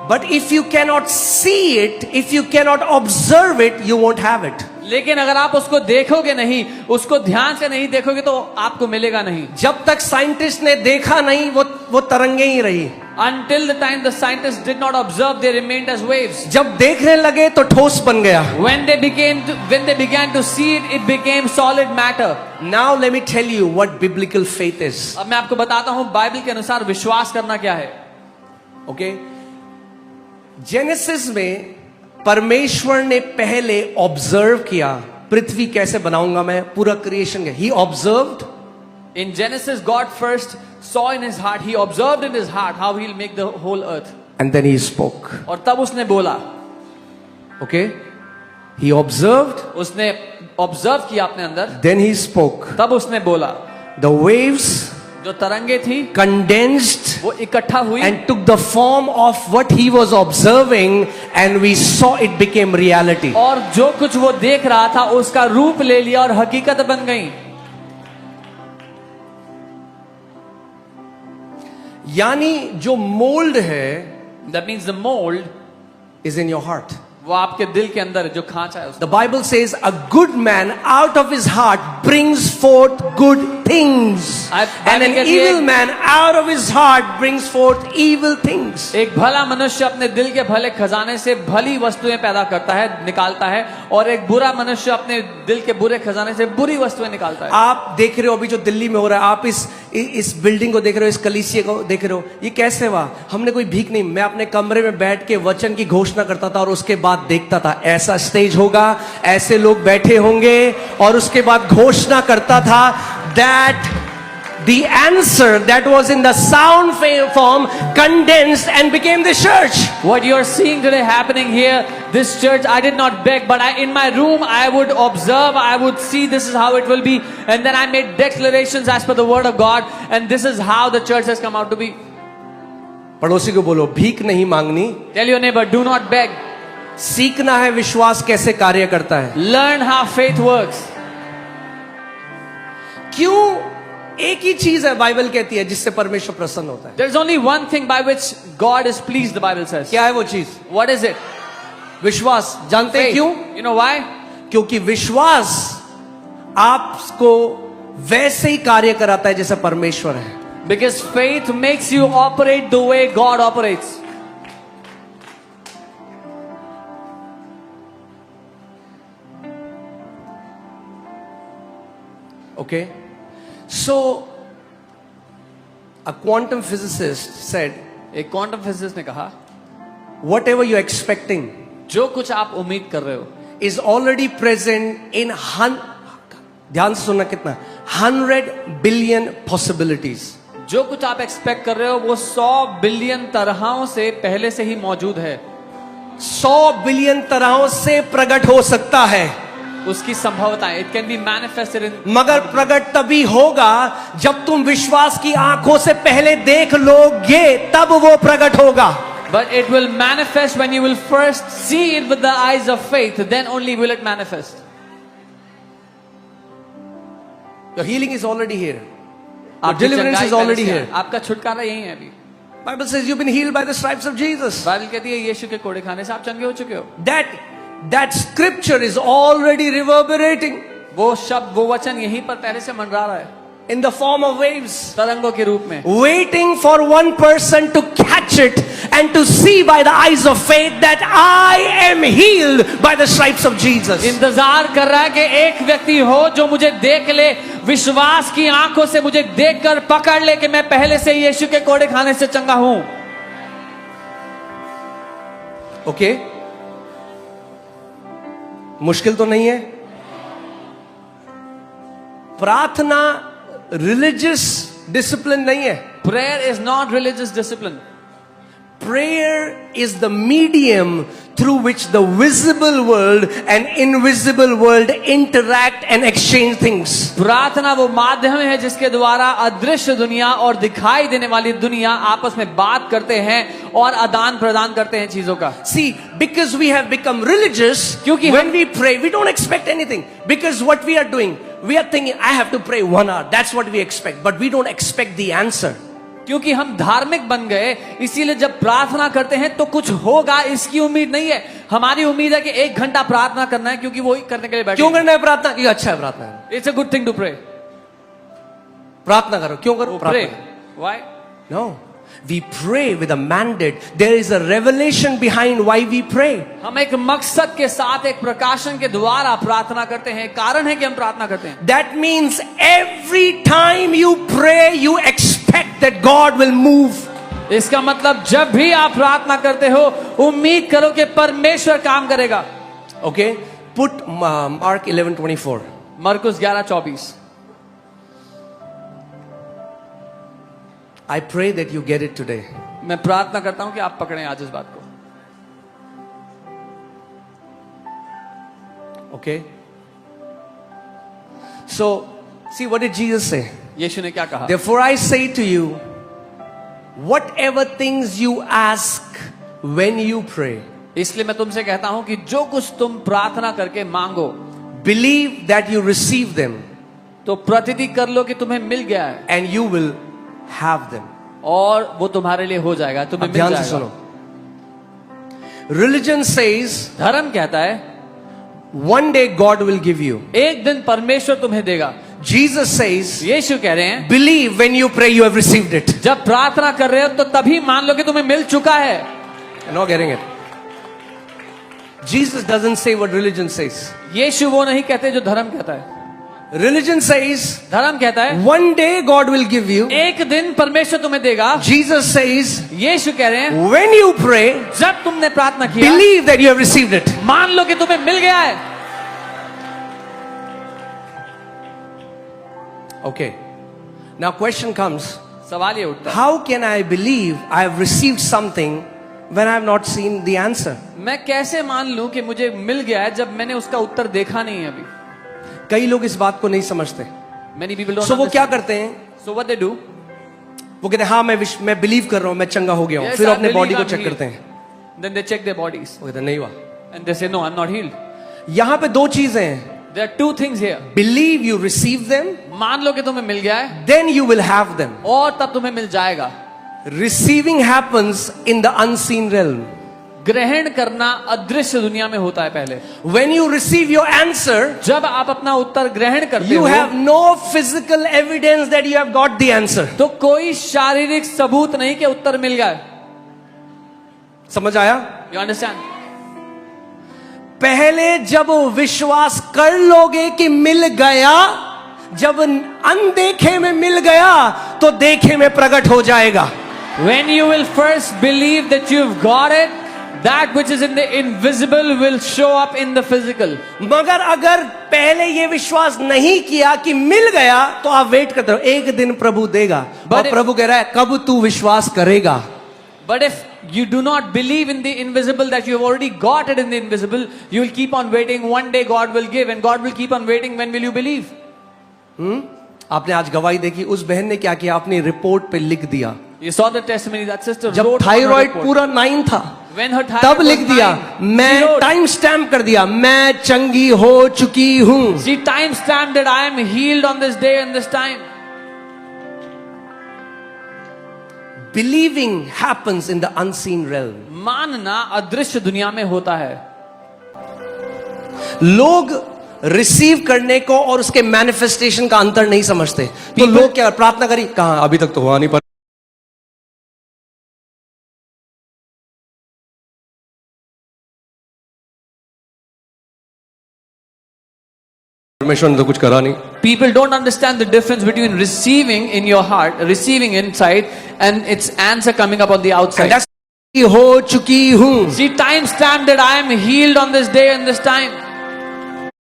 But if you cannot see it, if you cannot observe it, you won't have it. लेकिन अगर आप उसको देखोगे नहीं, उसको ध्यान से नहीं देखोगे तो आपको मिलेगा नहीं. जब तक साइंटिस्ट ने देखा नहीं वो तरंगे ही रही। Until the time the scientists did not observe, they remained as waves. जब देखने लगे तो ठोस बन गया। When they began to see it, it became solid matter. Now let me tell you what biblical faith is. अब मैं आपको बताता हूँ बाइबल के अनुसार विश्वास करना क्या है. Okay? जेनेसिस में परमेश्वर ने पहले ऑब्जर्व किया, पृथ्वी कैसे बनाऊंगा मैं, पूरा creation. He observed. In Genesis, God first saw in his heart, he observed in his heart how he'll make the whole earth. And then he spoke. और तब उसने बोला. Okay? He observed. उसने ऑब्जर्व किया अपने अंदर. Then he spoke. तब उसने बोला. The waves जो तरंगे थी condensed वो इकट्ठा हुई and took the form of what he was observing, and we saw it became reality. और जो कुछ वो देख रहा था उसका रूप ले लिया और हकीकत बन गई. यानी जो मोल्ड है That means the mold is in your heart. वो आपके दिल के अंदर जो खांचा है The Bible says a good man out of his heart brings forth good things, and an evil man out of his heart brings forth evil things. एक भला मनुष्य अपने दिल के भले खजाने से भली वस्तुएं पैदा करता है, निकालता है, और एक बुरा मनुष्य अपने दिल के बुरे खजाने से बुरी वस्तुएं निकालता है. आप देख रहे हो अभी जो दिल्ली में हो रहा है, आप इस बिल्डिंग को देख रहे हो, इस कलीसिया को देख रहे हो, ये कैसे हुआ? हमने कोई भीख नहीं, मैं अपने कमरे में बैठ के वचन की घोषणा करता था और उसके बाद देखता था ऐसा स्टेज होगा, ऐसे लोग बैठे होंगे, और उसके बाद घोषणा करता था that the answer that was in the sound form condensed and became the church. What you are seeing today happening here, this church, I did not beg, but in my room, I would observe, I would see this is how it will be. And then I made declarations as per the word of God. And this is how the church has come out to be. पड़ोसी को बोलो, भीख नहीं मांगनी, Tell your neighbor, do not beg. सीखना है विश्वास कैसे कार्य करता है. Learn how faith works. क्यों? एक ही चीज है बाइबल कहती है जिससे परमेश्वर प्रसन्न होता है. There's only one thing by which God is pleased, the Bible says. क्या है वो चीज? What is it? विश्वास. जानते हैं Faith. क्यों? You know why? क्योंकि विश्वास आपको वैसे ही कार्य कराता है जैसे परमेश्वर है. Because faith makes you operate the way God operates. Okay? So, a quantum physicist said, एक क्वांटम फिजिसिस्ट ने कहा, whatever you're expecting जो कुछ आप उम्मीद कर रहे हो is already present in ध्यान से सुनना कितना, 100 billion possibilities. जो कुछ आप एक्सपेक्ट कर रहे हो वो 100 बिलियन तरहों से पहले से ही मौजूद है. 100 बिलियन तरहों से प्रकट हो सकता है, उसकी संभवताएं, it can be manifested in. मगर प्रकट तभी होगा जब तुम विश्वास की आंखों से पहले देख लोगे, तब वो प्रकट होगा. But it will manifest when you will first see it with the eyes of faith. Then only will it manifest. Your healing is already here. Your आपकी deliverance चंगाई is already पहले से here. है. आपका छुटकारा यही है अभी. Bible says you've been healed by the stripes of Jesus. Bible कहती है यीशु के कोड़े खाने से आप चंगे हो चुके हो. That scripture is already reverberating वो शब्द, वो वचन यहीं पर पहले से मंडरा रहा है, in the form of waves, तरंगों के रूप में, waiting for one person to catch it and to see by the eyes of faith that I am healed by the stripes of Jesus. इंतजार कर रहा है कि एक व्यक्ति हो जो मुझे देख ले, विश्वास की आंखों से मुझे देखकर पकड़ ले कि मैं पहले से यीशु के कोड़े खाने से चंगा हूं. Okay? मुश्किल तो नहीं है. प्रार्थना रिलीजियस डिसिप्लिन नहीं है. Prayer is not religious discipline. Prayer is the medium through which the visible world and invisible world interact and exchange things. प्रार्थना वो माध्यम है जिसके द्वारा अदृश्य दुनिया और दिखाई देने वाली दुनिया आपस में बात करते हैं और आदान प्रदान करते हैं चीजों का. See, because we have become religious, क्योंकि when we pray, we don't expect anything. Because what we are doing, we are thinking, I have to pray 1 hour. That's what we expect. But we don't expect the answer. क्योंकि हम धार्मिक बन गए, इसीलिए जब प्रार्थना करते हैं तो कुछ होगा इसकी उम्मीद नहीं है. हमारी उम्मीद है कि 1 घंटा प्रार्थना करना है क्योंकि वो ही करने के लिए बैठे. क्यों करना है प्रार्थना? क्योंकि अच्छा है प्रार्थना. It's a good thing to pray. प्रार्थना करो. क्यों करो? प्रे. प्रार्थना. Why? No. We pray with a mandate. There is a revelation behind why we pray. हम एक मकसद के साथ, एक प्रकाशन के द्वारा प्रार्थना करते हैं. कारण है कि हम प्रार्थना करते हैं. That means every time you pray, you expect that God will move. इसका मतलब जब भी आप प्रार्थना करते हो, उम्मीद करो कि परमेश्वर काम करेगा. Okay? Put Mark 11:24. मरकुस 11:24. I pray that you get it today. मैं प्रार्थना करता हूं कि आप पकड़ें आज इस बात को. Okay? So, see, what did Jesus say? यीशु ने क्या कहा? Therefore I say to you, whatever things you ask when you pray, इसलिए मैं तुमसे कहता हूं कि जो कुछ तुम प्रार्थना करके मांगो, believe that you receive them तो प्रतिति कर लो कि तुम्हें मिल गया है, and you will have them. और वो तुम्हारे लिए हो जाएगा, तुम्हें अब मिल ध्यान से जाएगा. सुनो. Religion says धर्म कहता है one day God will give you. एक दिन परमेश्वर तुम्हें देगा. Jesus says यीशु कह रहे हैं believe when you pray you have received it. जब प्रार्थना कर रहे हो तो तभी मान लो कि तुम्हें मिल चुका है. You're not getting it. Jesus doesn't say what religion says. यीशु वो नहीं कहते जो धर्म कहता है. Religion says धर्म कहता है one day God will give you. एक दिन परमेश्वर तुम्हें देगा. Jesus says यीशु कह रहे हैं when you pray, जब तुमने प्रार्थना किया, believe that you have received it. मान लो कि तुम्हें मिल गया है. Okay. Now question comes, सवाल ये उठता है, how can I believe I have received something when I have not seen the answer? मैं कैसे मान लूं कि मुझे मिल गया है जब मैंने उसका उत्तर देखा नहीं है अभी? कई लोग इस बात को नहीं समझते. Many people don't So वो क्या understand. करते हैं? So what they do? वो कहते हैं हाँ मैं बिलीव कर रहा हूँ, मैं चंगा हो गया हूँ. Yes, फिर I अपने believe बॉडी को I'm चेक healed. करते हैं. Then they check their bodies वो कहते हैं नहीं हुआ. and they say no, I'm not healed. यहाँ पे दो चीजें हैं. There are two things here. Believe you receive them, मान लो कि तुम्हें मिल गया है then you will have them. और तब तुम्हें मिल जाएगा. Receiving happens in the unseen realm. ग्रहण करना अदृश्य दुनिया में होता है पहले. When you receive your answer, जब आप अपना उत्तर ग्रहण करते you हो have no physical evidence that you have got the answer. तो कोई शारीरिक सबूत नहीं कि उत्तर मिल गया. समझ आया? You understand? पहले जब विश्वास कर लोगे कि मिल गया, जब अनदेखे में मिल गया तो देखे में प्रकट हो जाएगा. When you will first believe that you've got it, that which is in the invisible will show up in the physical. मगर अगर पहले ये विश्वास नहीं किया कि मिल गया तो आप वेट करते हो, एक दिन प्रभु देगा. और प्रभु कह रहा है कब तू विश्वास करेगा. But if you do not believe in the invisible, that you have already got it in the invisible, you will keep on waiting. One day God will give and God will keep on waiting. When will you believe? आपने आज गवाही देखी, उस बहन ने क्या किया, अपनी रिपोर्ट पे लिख दिया. You saw the testimony that sister जब wrote on her thyroid report. पूरा 9 था When her thyroid तब was लिख दिया, 9, she मैं wrote, टाइम स्टैम्प कर दिया, मैं चंगी हो चुकी हूं. she time stamped that I am healed on this day and this time. Believing happens in the unseen realm. मानना अदृश्य दुनिया में होता है. लोग रिसीव करने को और उसके मैनिफेस्टेशन का अंतर नहीं समझते. तो लोग क्या प्रार्थना करी, कहां अभी तक तो हुआ नहीं, पर परमेश्वर ने तो कुछ करा नहीं. People don't understand the difference between receiving in your heart, receiving inside, and its answer coming up on the outside. And that's हो चुकी हूं. She time stamped that I am healed on this day and this time.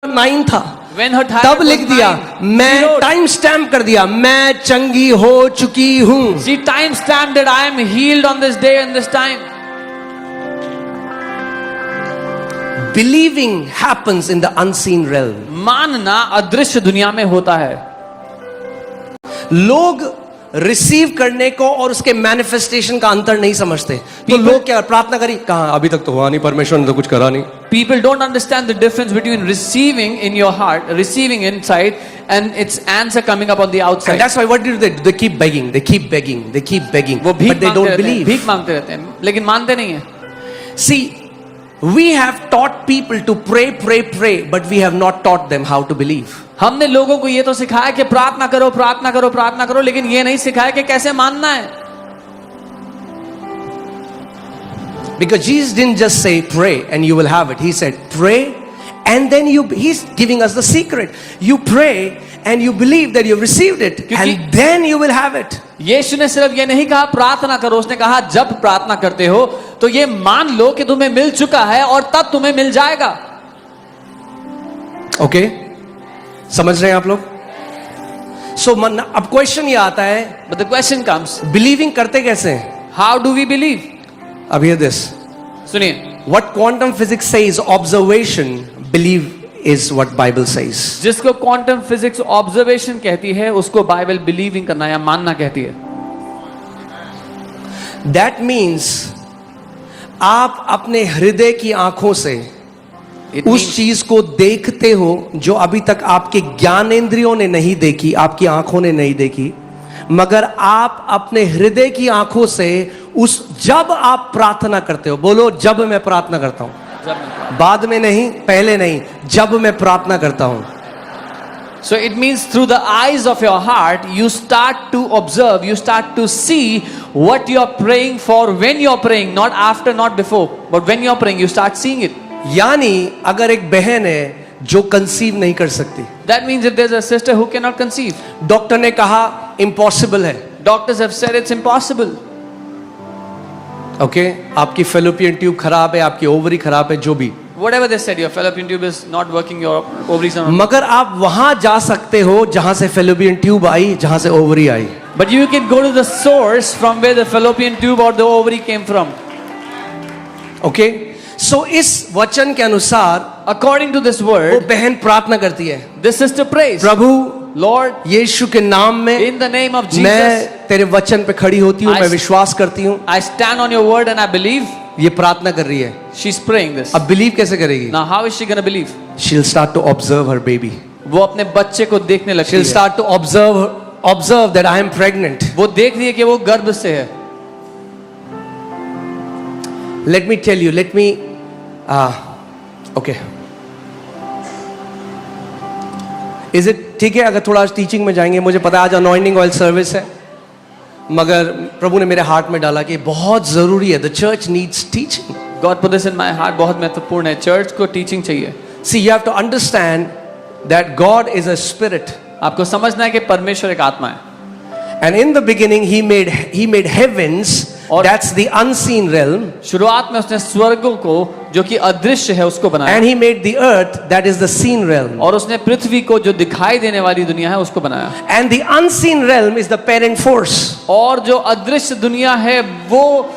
9 था When her तब thyroid लिख was दिया, 9, she मैं wrote, time stamp कर दिया, मैं चंगी हो चुकी हूं. she time stamped that I am healed on this day and this time. Believing happens in the unseen realm. मानना अदृश्य दुनिया में होता है. लोग रिसीव करने को और उसके मैनिफेस्टेशन का अंतर नहीं समझते. तो लोग क्या प्रार्थना करी, कहां अभी तक तो हुआ नहीं, परमेश्वर ने तो कुछ करा नहीं. People don't understand the difference between receiving in your heart, receiving inside, and its answer coming up on the And outside. that's why what do they do? They keep begging, they keep begging, they keep begging, वो भीख but they मांगते don't रहते हैं, believe. भीख मांगते रहते हैं, लेकिन मानते नहीं है. See, we have taught people to pray, pray, pray, but we have not taught them how to believe. हमने लोगों को ये तो सिखाया कि प्रार्थना करो, प्रार्थना करो, प्रार्थना करो, लेकिन ये नहीं सिखाया कि कैसे मानना है. Because Jesus didn't just say pray and you will have it. He said pray and then he's giving us the secret. You pray and you believe that you've received it and then you will have it. यीशु ने सिर्फ ये नहीं कहा प्रार्थना करो, उसने कहा जब प्रार्थना करते हो तो ये मान लो कि तुम्हें मिल चुका है और तब तुम्हें मिल जाएगा. Okay? समझ रहे हैं आप लोग? So अब क्वेश्चन ये आता है, But the question comes, believing करते कैसे हैं? how do we believe? अब hear this. सुनिए, What quantum physics says, observation, believe is what Bible says. जिसको क्वांटम फिजिक्स ऑब्जर्वेशन कहती है उसको बाइबल बिलीविंग करना या मानना कहती है. That means आप अपने हृदय की आंखों से It उस means- चीज को देखते हो जो अभी तक आपके ज्ञानेंद्रियों ने नहीं देखी, आपकी आंखों ने नहीं देखी, मगर आप अपने हृदय की आंखों से जब आप प्रार्थना करते हो, बोलो जब मैं प्रार्थना करता हूं, बाद में नहीं, पहले नहीं, जब मैं प्रार्थना करता हूं. So it means through the eyes of your heart, you start to observe, you start to see what you're praying for when you're praying, not after, not before, but when you're praying, you start seeing it. यानी अगर एक बहन है जो conceive नहीं कर सकती, That means if there's a sister who cannot conceive, doctor ने कहा इम्पॉसिबल है, doctors have said it's impossible. Okay, आपकी फेलोपियन ट्यूब खराब है, आपकी ओवरी खराब है, जो भी, Whatever they said, your fallopian tube is not working, your ovaries are not. मगर आप वहां जा सकते हो जहां से फेलोपियन ट्यूब आई, जहां से ovary I. But you can go to the source from where the fallopian tube or the ovary came from. Okay, so इस वचन के अनुसार According to this वो word, बहन प्रार्थना करती है, this sister prays, Prabhu Lord, यीशु के नाम में in the name of Jesus, मैं तेरे वचन पे खड़ी होती हूँ, I- मैं विश्वास करती हूँ. I stand on your word and I believe. ये प्रार्थना कर रही है. She's praying this. अब बिलीव कैसे करेगी? Now, how is she going to believe? She'll start to observe her baby. वो अपने बच्चे को देखने लगती She'll है. start to observe that I am pregnant. वो देख रही है कि वो गर्भ से है. Let me tell you, okay. Is it ठीक है अगर थोड़ा टीचिंग में जाएंगे? मुझे पता है आज अनॉइंटिंग ऑयल सर्विस है, मगर प्रभु ने मेरे हार्ट में डाला कि बहुत जरूरी है. The church needs teaching. God put this in my heart. बहुत महत्वपूर्ण है. चर्च को टीचिंग चाहिए. See, you have to understand that God is a spirit. आपको समझना है कि परमेश्वर एक आत्मा है. And in the beginning he made heavens, और- that's the unseen realm, शुरुआत में उसने स्वर्गों को जो कि अदृश्य है उसको बनाया. and he made the earth, that is the seen realm. और उसने पृथ्वी को जो दिखाई देने वाली दुनिया है उसको बनाया. And the unseen realm is the parent force. और जो अदृश्य दुनिया है वो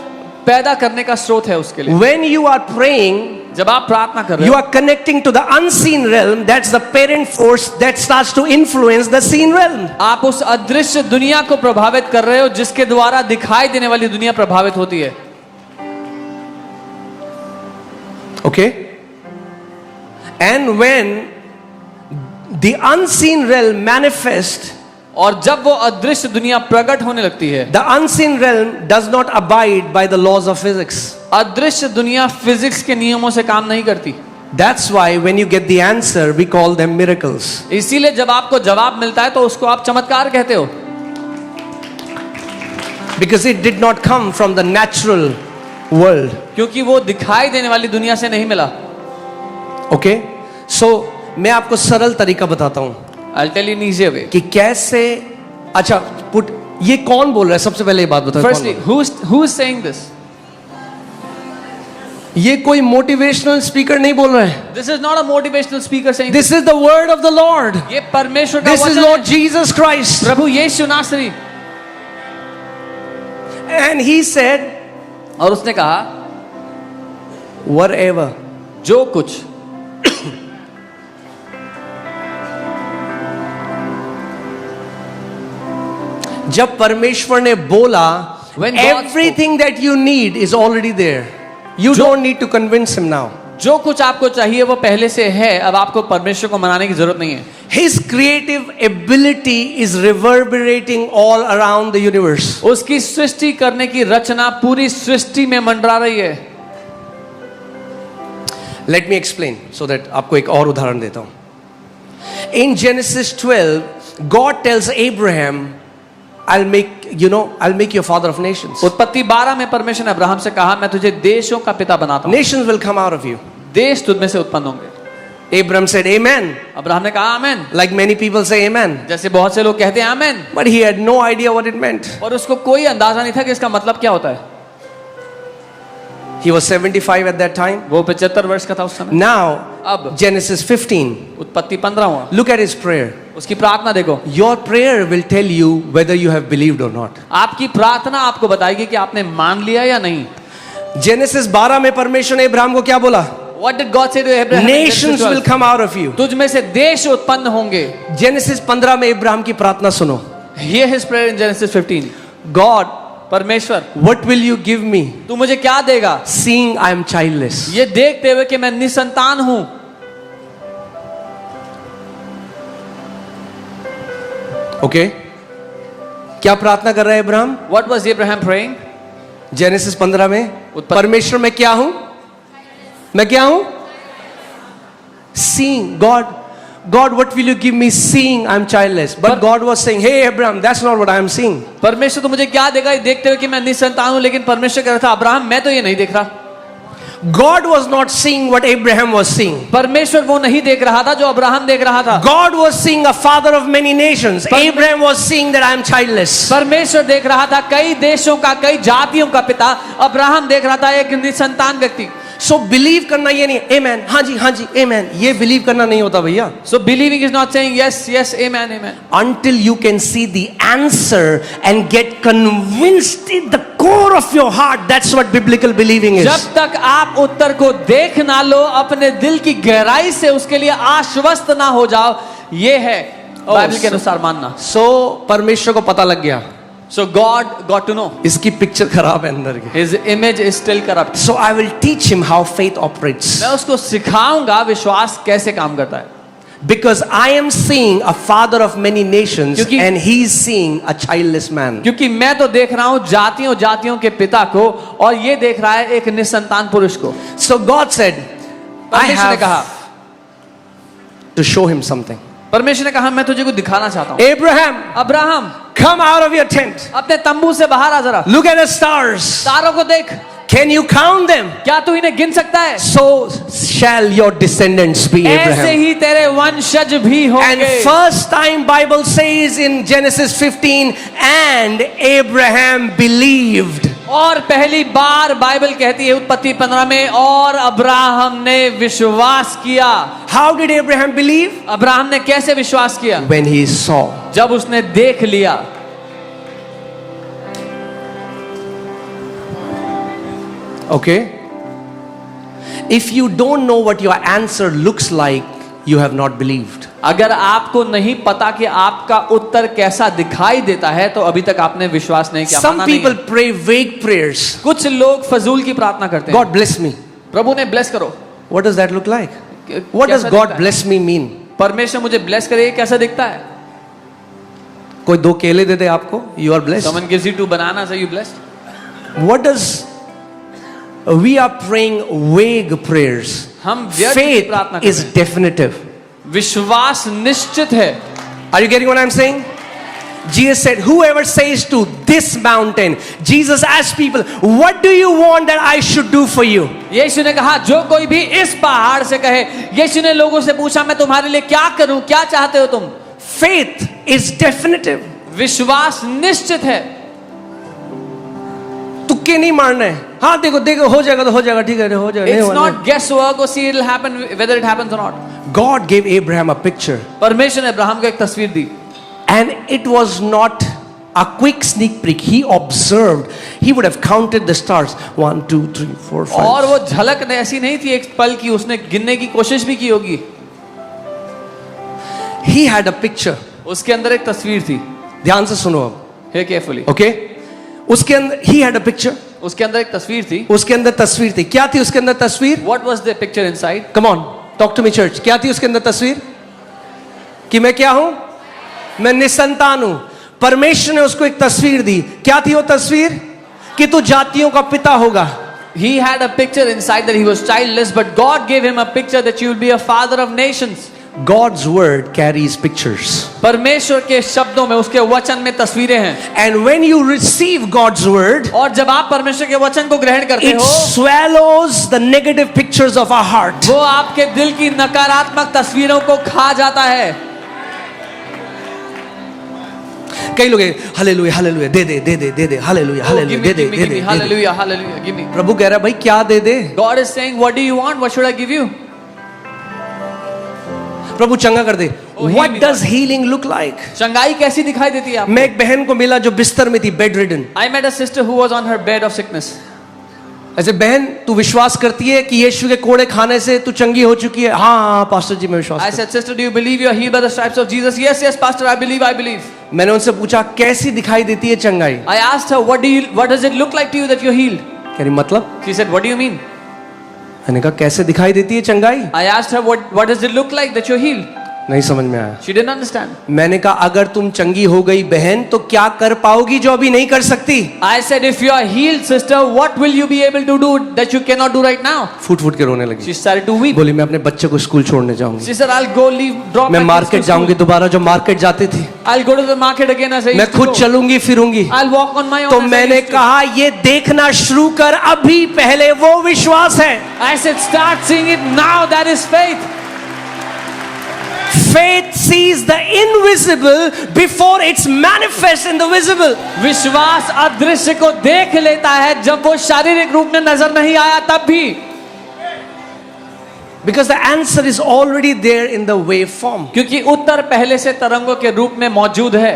पैदा करने का स्रोत है उसके लिए. When you are praying, जब आप प्रार्थना कर रहे you हो, are connecting to the unseen realm, that's the parent force that starts to influence the seen realm. आप उस अदृश्य दुनिया को प्रभावित कर रहे हो जिसके द्वारा दिखाई देने वाली दुनिया प्रभावित होती है. Okay? And when the unseen realm manifests, और जब वो अदृश्य दुनिया प्रकट होने लगती है, the unseen realm does not abide by the laws of physics. अदृश्य दुनिया फिजिक्स के नियमों से काम नहीं करती. That's why when you get the answer, we call them miracles. इसीलिए जब आपको जवाब मिलता है तो उसको आप चमत्कार कहते हो. Because it did not come from the natural world. क्योंकि वो दिखाई देने वाली दुनिया से नहीं मिला. Okay? So, मैं आपको सरल तरीका बताता हूं I'll tell you an easier way. कि कैसे. अच्छा, ये कौन बोल रहा है? सबसे पहले ये बात बताओ. Firstly, who is saying this? ये कोई मोटिवेशनल स्पीकर नहीं बोल रहा है. This is not a motivational speaker saying this. This is the word of the Lord. ये परमेश्वर का This is वचन Lord है. Jesus Christ. प्रभु यीशु नासरी. And he said, और उसने कहा whatever. जो कुछ जब परमेश्वर ने बोला, When God everything that you need is already there. You जो- don't need to convince him now. जो कुछ आपको चाहिए वो पहले से है. अब आपको परमेश्वर को मनाने की जरूरत नहीं है. His creative ability is reverberating all around the universe. उसकी सृष्टि करने की रचना पूरी सृष्टि में मंडरा रही है. Let me explain so that आपको एक और उदाहरण देता हूं. In Genesis 12, God tells Abraham, I'll make you a father of nations. उत्पत्ति 12 में परमेश्वर ने अब्राहम से कहा मैं तुझे देशों का पिता बनाता हूँ. Nations will come out of you. देश तुझ में से उत्पन्न होंगे. Abraham said, Amen. अब्राहम ने कहा आमेन. Like many people say Amen. जैसे बहुत से लोग कहते हैं आमेन. But he had no idea what it meant. और उसको कोई अंदाजा नहीं था कि इसका मतलब क्या होता है. He was 75 at that time. वो 75 वर्ष का था उस समय. Now, अब Genesis 15. उत्पत्ति 15 हुआ. Look at his prayer. उसकी प्रार्थना देखो. Your prayer will tell you whether you have believed or not. आपकी प्रार्थना आपको बताएगी कि आपने मान लिया या नहीं. Genesis 12 में परमेश्वर ने इब्राहिम को क्या बोला? What did God say to Abraham? in Genesis Nations 12? will come out of you. तुझ में से देश उत्पन्न होंगे. Genesis 15 में इब्राहिम की प्रार्थना सुनो. Hear his prayer in Genesis 15. God, परमेश्वर what will you give me? तू मुझे क्या देगा? Seeing I am childless. ये देखते हुए कि मैं निसंतान हूं. Okay? क्या प्रार्थना कर रहा है Ibrahim? What was Abraham praying? Genesis 15 में परमेश्वर मैं क्या हूं? मैं क्या हूं? Seeing God, what will you give me? Seeing I'm childless. But God was saying, hey Abraham, that's not what I am seeing. परमेश्वर तो मुझे क्या देगा ये देखते हुए कि मैं निसंतान हूं. लेकिन परमेश्वर कह रहा था अब्राहम मैं तो ये नहीं देख रहा. God was not seeing what Abraham was seeing. परमेश्वर वो नहीं देख रहा था जो अब्राहम देख रहा था. God was seeing a father of many nations. Abraham was seeing that I am childless. परमेश्वर देख रहा था कई देशों का, कई जातियों का पिता. अब्राहम देख रहा था एक निसंतान व्यक्ति. सो बिलीव करना ये नहीं, आमेन, हाँ जी, आमेन, ये बिलीव करना नहीं होता भैया. So believing is not saying yes, yes, amen, amen. Until you can see the answer and get convinced in the core of your heart, that's what biblical believing is. जब तक आप उत्तर को देख ना लो, अपने दिल की गहराई से उसके लिए आश्वस्त ना हो जाओ, ये है बाइबल के अनुसार मानना. So परमेश्वर को पता लग गया, So God got to know इसकी पिक्चर खराब है अंदर की. his image is still corrupt. So I will teach him how faith operates. मैं उसको सिखाऊंगा विश्वास कैसे काम करता है. Because I am seeing a father of many nations क्योंकि- and he is seeing a childless man. क्योंकि मैं तो देख रहा हूं जातियों जातियों के पिता को, और ये देख रहा है एक निसंतान पुरुष को. So God said, I परमेश्वर ने कहा, have to show him something. परमेश्वर ने कहा मैं तुझे को दिखाना चाहता हूं. Abraham, Abraham, come out of your tent. अपने तंबू से बाहर आ जरा. Look at the stars. तारों को देख. Can you count them? क्या तू इन्हें गिन सकता है? So shall your descendants be, ऐसे Abraham. ही तेरे वंशज भी And होंगे. first time Bible says in Genesis 15, and Abraham believed. और पहली बार बाइबल कहती है उत्पत्ति 15 में, और अब्राहम ने विश्वास किया. How did Abraham believe? Abraham ने कैसे विश्वास किया? When he saw. जब उसने देख लिया. Okay? If you don't know what your answer looks like, you have not believed. अगर आपको नहीं पता कि आपका उत्तर कैसा दिखाई देता है, तो अभी तक आपने विश्वास नहीं किया. Some माना नहीं people है. pray vague prayers. कुछ लोग फजूल की प्रार्थना करते हैं. God bless me. प्रभु ने ब्लेस करो. What does that look like? What does कैसा God दिखता है? bless me mean? परमेश्वर मुझे ब्लेस करे, ये कैसा दिखता है? कोई दो केले दे दे आपको, you are blessed. Someone gives you 2 bananas, are you blessed? What does we are praying vague prayers? हम व्यर्थ की Faith प्रार्थना कर is रहे हैं. definitive. विश्वास निश्चित है. Are you getting what I'm saying? Jesus said, whoever says to this mountain, Jesus asked people, what do you want that I should do for you? यीशु ने कहा, जो कोई भी इस पहाड़ से कहे. यीशु ने लोगों से पूछा, मैं तुम्हारे लिए क्या करूं, क्या चाहते हो तुम? Faith is definitive. विश्वास निश्चित है. तुक्के नहीं मारना है. हाँ देखो देखो हो जाएगा तो हो जाएगा, ठीक है हो जाएगा. It's नहीं होना not guesswork or see it'll happen whether it happens or not. है. God gave Abraham a picture. परमेश्वर ने अब्राहम को एक तस्वीर दी. And it was not a quick sneak peek. He observed. He would have counted the stars. 1, 2, 3, 4, 5. और वो झलक ऐसी नहीं थी एक पल की, उसने गिनने की कोशिश भी की होगी. He had a picture. उसके अंदर एक तस्वीर थी. ध्यान से सुनो अब. Hear carefully. Okay? उसके अंदर he had a picture. उसके अंदर एक तस्वीर थी. उसके अंदर तस्वीर थी. क्या थी उसके अंदर तस्वीर? What was the picture inside? Come on, talk to me church. क्या थी उसके अंदर तस्वीर? कि मैं क्या हूं? मैं निसंतान हूं. परमेश्वर ने उसको एक तस्वीर दी. क्या थी वो तस्वीर? कि तू जातियों का पिता होगा. He had a picture inside that he was childless, but God gave him a picture that you will be a father of nations. God's word carries pictures. परमेश्वर के शब्दों में, उसके वचन में तस्वीरें हैं. And when you receive God's word, और जब आप परमेश्वर के वचन को ग्रहण करते it हो, swallows the negative pictures of our heart. वो आपके दिल की नकारात्मक तस्वीरों को खा जाता है. कई लोग हालेलुया हालेलुया दे दे दे दे दे दे हालेलुया हालेलुया दे दे दे दे. Hallelujah, hallelujah, give me. प्रभु कह रहा है भाई क्या दे दे. God is saying, what do you want? What should I give you? प्रभु चंगा कर दे. Oh, heal What me, does God. healing look like? चंगाई कैसी दिखाई देती है आपको? मैं एक बहन को मिला जो बिस्तर में थी, bed ridden. I met a sister who was on her bed of sickness. ऐसे बहन तू विश्वास करती है कि यीशु के कोड़े खाने से तू चंगी हो चुकी है? हाँ पास्टर जी मैं विश्वास I करता said, sister, do you believe you are healed by the stripes of Jesus? Yes, yes, pastor, I believe, I believe. हूं. मैंने उनसे पूछा कैसी दिखाई देती है चंगाई? I asked her, what does it look like to you that you're healed? कह रही मतलब? She said, what do you mean? मैंने कहा कैसे दिखाई देती है चंगाई? I asked her, what does it look like that you're healed? नहीं समझ में आया. She didn't understand. मैंने कहा अगर तुम चंगी हो गई बहन तो क्या कर पाओगी जो अभी नहीं कर सकती? I said, if you are healed, sister, what will you be able to do that you cannot do right now? फूट फूट के रोने लगी. She started to weep. बोली मैं अपने बच्चे को स्कूल छोड़ने जाऊंगी. She said, I'll go drop मैं my kids मार्केट to जाऊंगी school. दोबारा जो मार्केट जाती थी. I'll go to the market again as I मैं used to खुद go. चलूंगी फिरूंगी. I'll walk on my own. तो as I मैंने used to. कहा ये देखना शुरू कर अभी, पहले वो विश्वास है. I said, start seeing it now. That is faith. Faith sees the invisible before it's manifest in the visible. विश्वास अदृश्य को देख लेता है जब वो शारीरिक रूप में नजर नहीं आया तब भी. Because the answer is already there in the wave form. क्योंकि उत्तर पहले से तरंगों के रूप में मौजूद है.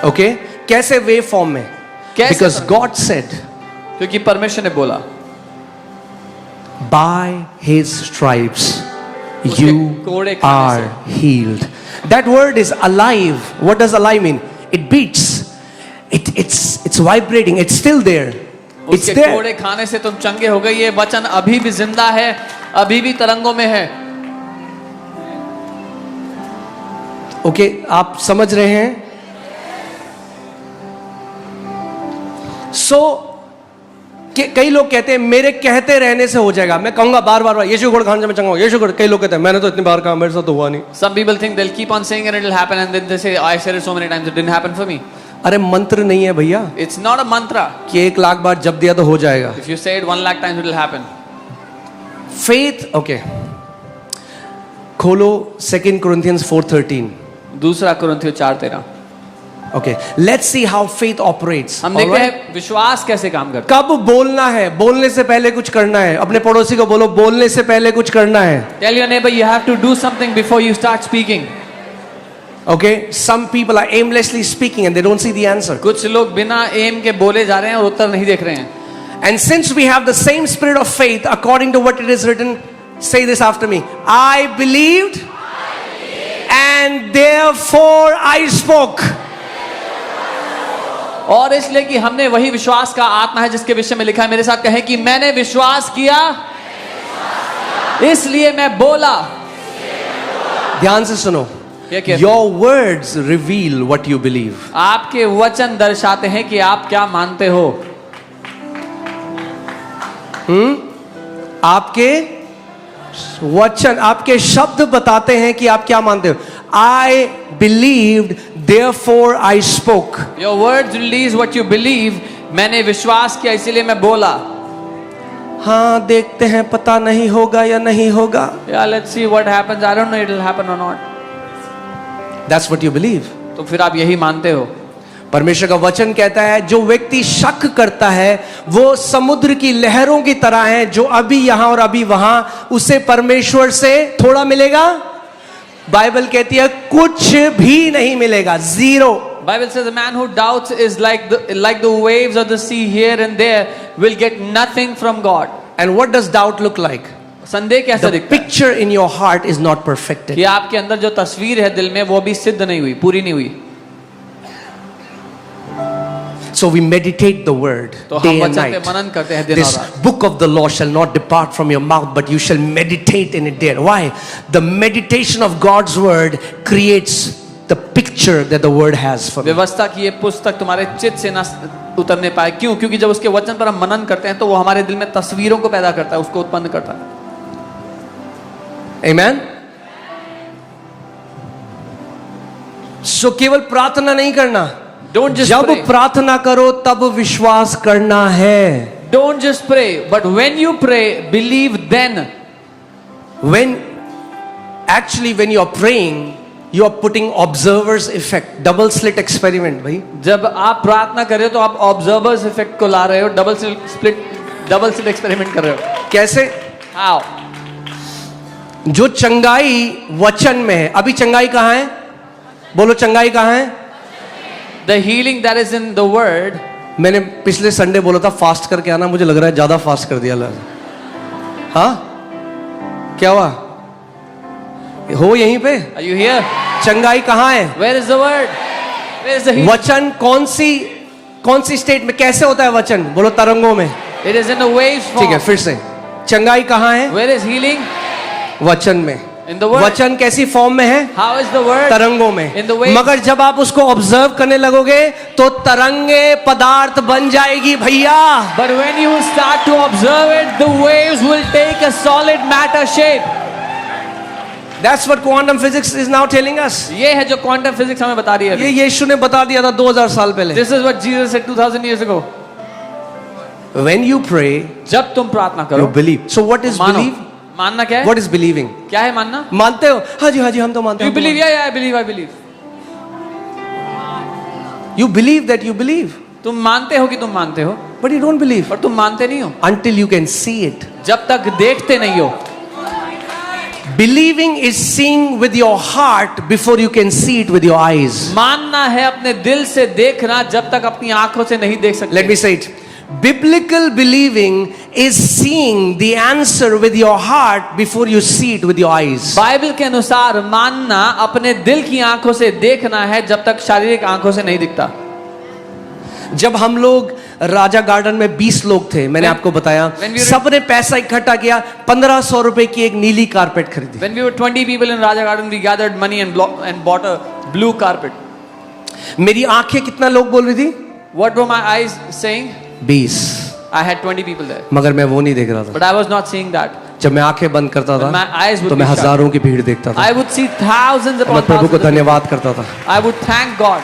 Okay? कैसे wave form में? कैसे Because तरंग? God said, क्योंकि परमेश्वर ने बोला, by his stripes उसके you कोड़े खाने are healed. That word is alive. What does alive mean? It beats. It's vibrating. It's still there. It's उसके there. कोड़े खाने से तुम चंगे हो गए. ये वचन अभी भी जिंदा है, अभी भी तरंगों में है. ओके, आप समझ रहे हैं? कई लोग कहते हैं मेरे कहते रहने से हो जाएगा. मैं कहूंगा बार बार यीशु गुड़ खाने से मैं चंगा हूं, यीशु गुड़. कई लोग कहते हैं मैंने तो इतनी बार कहा, मेरे साथ तो हुआ नहीं. Some people think they'll keep on saying and it'll happen, and then they say, I said it so many times, it didn't happen for me. अरे मंत्र नहीं है भैया It's not a mantra. कि 1,00,000 बार जब दिया तो हो जाएगा. If you say it 1,00,000 times, it'll happen. Faith. Okay, खोलो 2 Corinthians 4:13. दूसरा कुरिन्थियों 4:13. Okay, let's see how faith operates. हम देखते हैं विश्वास कैसे काम करता कब बोलना है, बोलने से पहले कुछ करना है. अपने पड़ोसी को बोलो बोलने से पहले कुछ करना है. है. Tell your neighbor you have to do something before you start speaking. Okay, some people are aimlessly speaking and they don't see the answer. कुछ लोग बिना एम के बोले जा रहे हैं और उत्तर नहीं देख रहे हैं. And since we have the same spirit of faith, according to what it is written, say this after me. I believed, and therefore I spoke. और इसलिए कि हमने वही विश्वास का आत्मा है जिसके विषय में लिखा है. मेरे साथ कहें कि मैंने विश्वास किया, इसलिए मैं बोला. ध्यान से सुनो. Your words reveal what you believe. आपके वचन दर्शाते हैं कि आप क्या मानते हो. आपके वचन, आपके शब्द बताते हैं कि आप क्या मानते हो. I believed, therefore I spoke. Your words release what you believe. मैंने विश्वास किया इसलिए मैं बोला. हाँ, देखते हैं, पता नहीं होगा या नहीं होगा. Yeah, let's see what happens. I don't know it will happen or not. That's what you believe. तो फिर आप यही मानते हो. परमेश्वर का वचन कहता है जो व्यक्ति शक करता है वो समुद्र की लहरों की तरह है, जो अभी यहां और अभी वहां. उसे परमेश्वर से थोड़ा मिलेगा. बाइबल कहती है कुछ भी नहीं मिलेगा. Zero. Bible says a man who doubts is like the waves of the sea here and there, will get nothing from God. And what does doubt look like? संदेह कैसा The दिखता है? picture in your heart is not perfected. कि आपके अंदर जो तस्वीर है दिल में वो भी सिद्ध नहीं हुई, पूरी नहीं हुई. So we meditate the word तो day हम and वचन पे night. मनन करते हैं दिन और This रात. book of the law shall not depart from your mouth, but you shall meditate in it there. Why? The meditation of God's word creates the picture that the word has for me. व्यवस्था की ये पुस्तक तुम्हारे चित्त से ना उतरने पाए. क्यों? क्योंकि जब उसके वचन पर हम मनन करते हैं तो वो हमारे दिल में तस्वीरों को पैदा करता है, उसको उत्पन्न करता है. Amen. So केवल प्रार्थना नहीं करना. Don't just जब pray. प्रार्थना करो तब विश्वास करना है. Don't just pray, but when you pray, believe then. When you are praying, you are putting observer's effect, double slit experiment भाई. जब आप प्रार्थना कर रहे हो तो आप ऑब्जर्वर्स इफेक्ट को ला रहे हो, डबल स्लिट एक्सपेरिमेंट कर रहे हो. कैसे? How? जो चंगाई वचन में है. अभी चंगाई कहां है? बोलो चंगाई कहां है? The healing that is in the word. मैंने पिछले संडे बोला था फास्ट करके आना, मुझे लग रहा है ज्यादा फास्ट कर दिया लग. हाँ, क्या हुआ? हो यहीं पे? Are you here? चंगाई कहां है? Where is the word? Where is the healing? वचन कौन सी स्टेट में, कैसे होता है वचन? बोलो तरंगों में. It is in the waves ठीक है, form. फिर से. चंगाई कहां है? Where is healing? वचन में. In the word. वचन कैसी फॉर्म में है? How is the word? तरंगों में. In the waves. मगर जब आप उसको ऑब्जर्व करने लगोगे तो तरंगे पदार्थ बन जाएगी भैया. But when you start to observe it, the waves will take a solid matter shape. That's what quantum physics is now telling us. ये है जो क्वांटम फिजिक्स हमें बता रही है ये अभी. यीशु ने बता दिया था 2000 साल पहले. This is what Jesus said 2000 years ago. When you pray, जब तुम प्रार्थना you करो, believe. So what is मानो. believe? मानना क्या है? What is believing? क्या है मानना? मानते हो? हाँ जी हम तो मानते You हैं. believe? Yeah, I believe. You believe that you believe. तुम मानते हो कि तुम मानते हो, but you don't believe पर तुम मानते नहीं हो until you can see it. जब तक देखते नहीं हो। Believing is seeing with your heart before you can see it with your eyes. मानना है अपने दिल से देखना, जब तक अपनी आंखों से नहीं देख सकते। Let me say it. Biblical believing is seeing the answer with your heart before you see it with your eyes. Bible के अनुसार मानना अपने दिल की आंखों से देखना है, जब तक शारीरिक आंखों से नहीं दिखता। जब हम लोग राजा गार्डन में 20 लोग थे, मैंने आपको बताया, सबने पैसा इकट्ठा किया, 1500 रुपए की एक नीली कारपेट खरीदी। When we were 20 people in Raja Garden, we gathered money and bought a blue carpet. मेरी आंखें कितना लोग बोल रही थी? What were my eyes saying? 20। I had 20 people there, मगर मैं वो नहीं देख रहा था। but I was not seeing that. जब मैं आंखें बंद करता When my eyes था would तो मैं be shut, हजारों की भीड़ देखता था। I would see thousands मैं upon प्रभु thousands को of people. धन्यवाद करता था। I would thank God.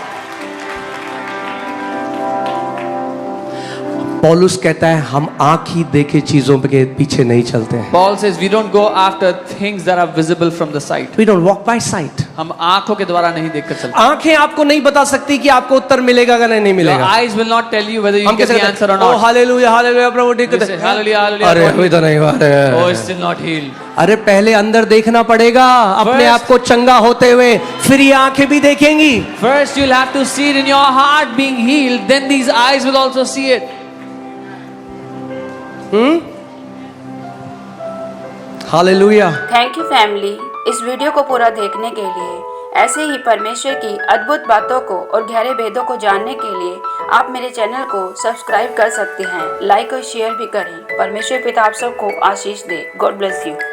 पौलुस कहता है हम आंख ही देखे चीजों के पीछे नहीं चलते हैं। Paul says we don't go after things that are visible from the sight. We don't walk by sight. हम आंखों के द्वारा नहीं देखकर चलते। आंखें आपको नहीं बता सकती कि आपको उत्तर मिलेगा या नहीं Your मिलेगा। eyes will not tell you whether you हम get कैसे the answer or ओ not. हालेलुया हालेलुया प्रभु ठीक We है। say, hallelujah, hallelujah. अरे अभी तो नहीं हुआ Oh, रे। it's still not healed. अरे पहले अंदर देखना पड़ेगा अपने First- आप को चंगा होते हुए, फिर ये आंखें भी देखेंगी। First, you'll have to see it in your heart being healed. Then these eyes will also see it. Hallelujah. Thank you family, इस वीडियो को पूरा देखने के लिए। ऐसे ही परमेश्वर की अद्भुत बातों को और गहरे भेदों को जानने के लिए आप मेरे चैनल को सब्सक्राइब कर सकते हैं। लाइक और शेयर भी करें। परमेश्वर पिता आप सबको आशीष दे। God bless you.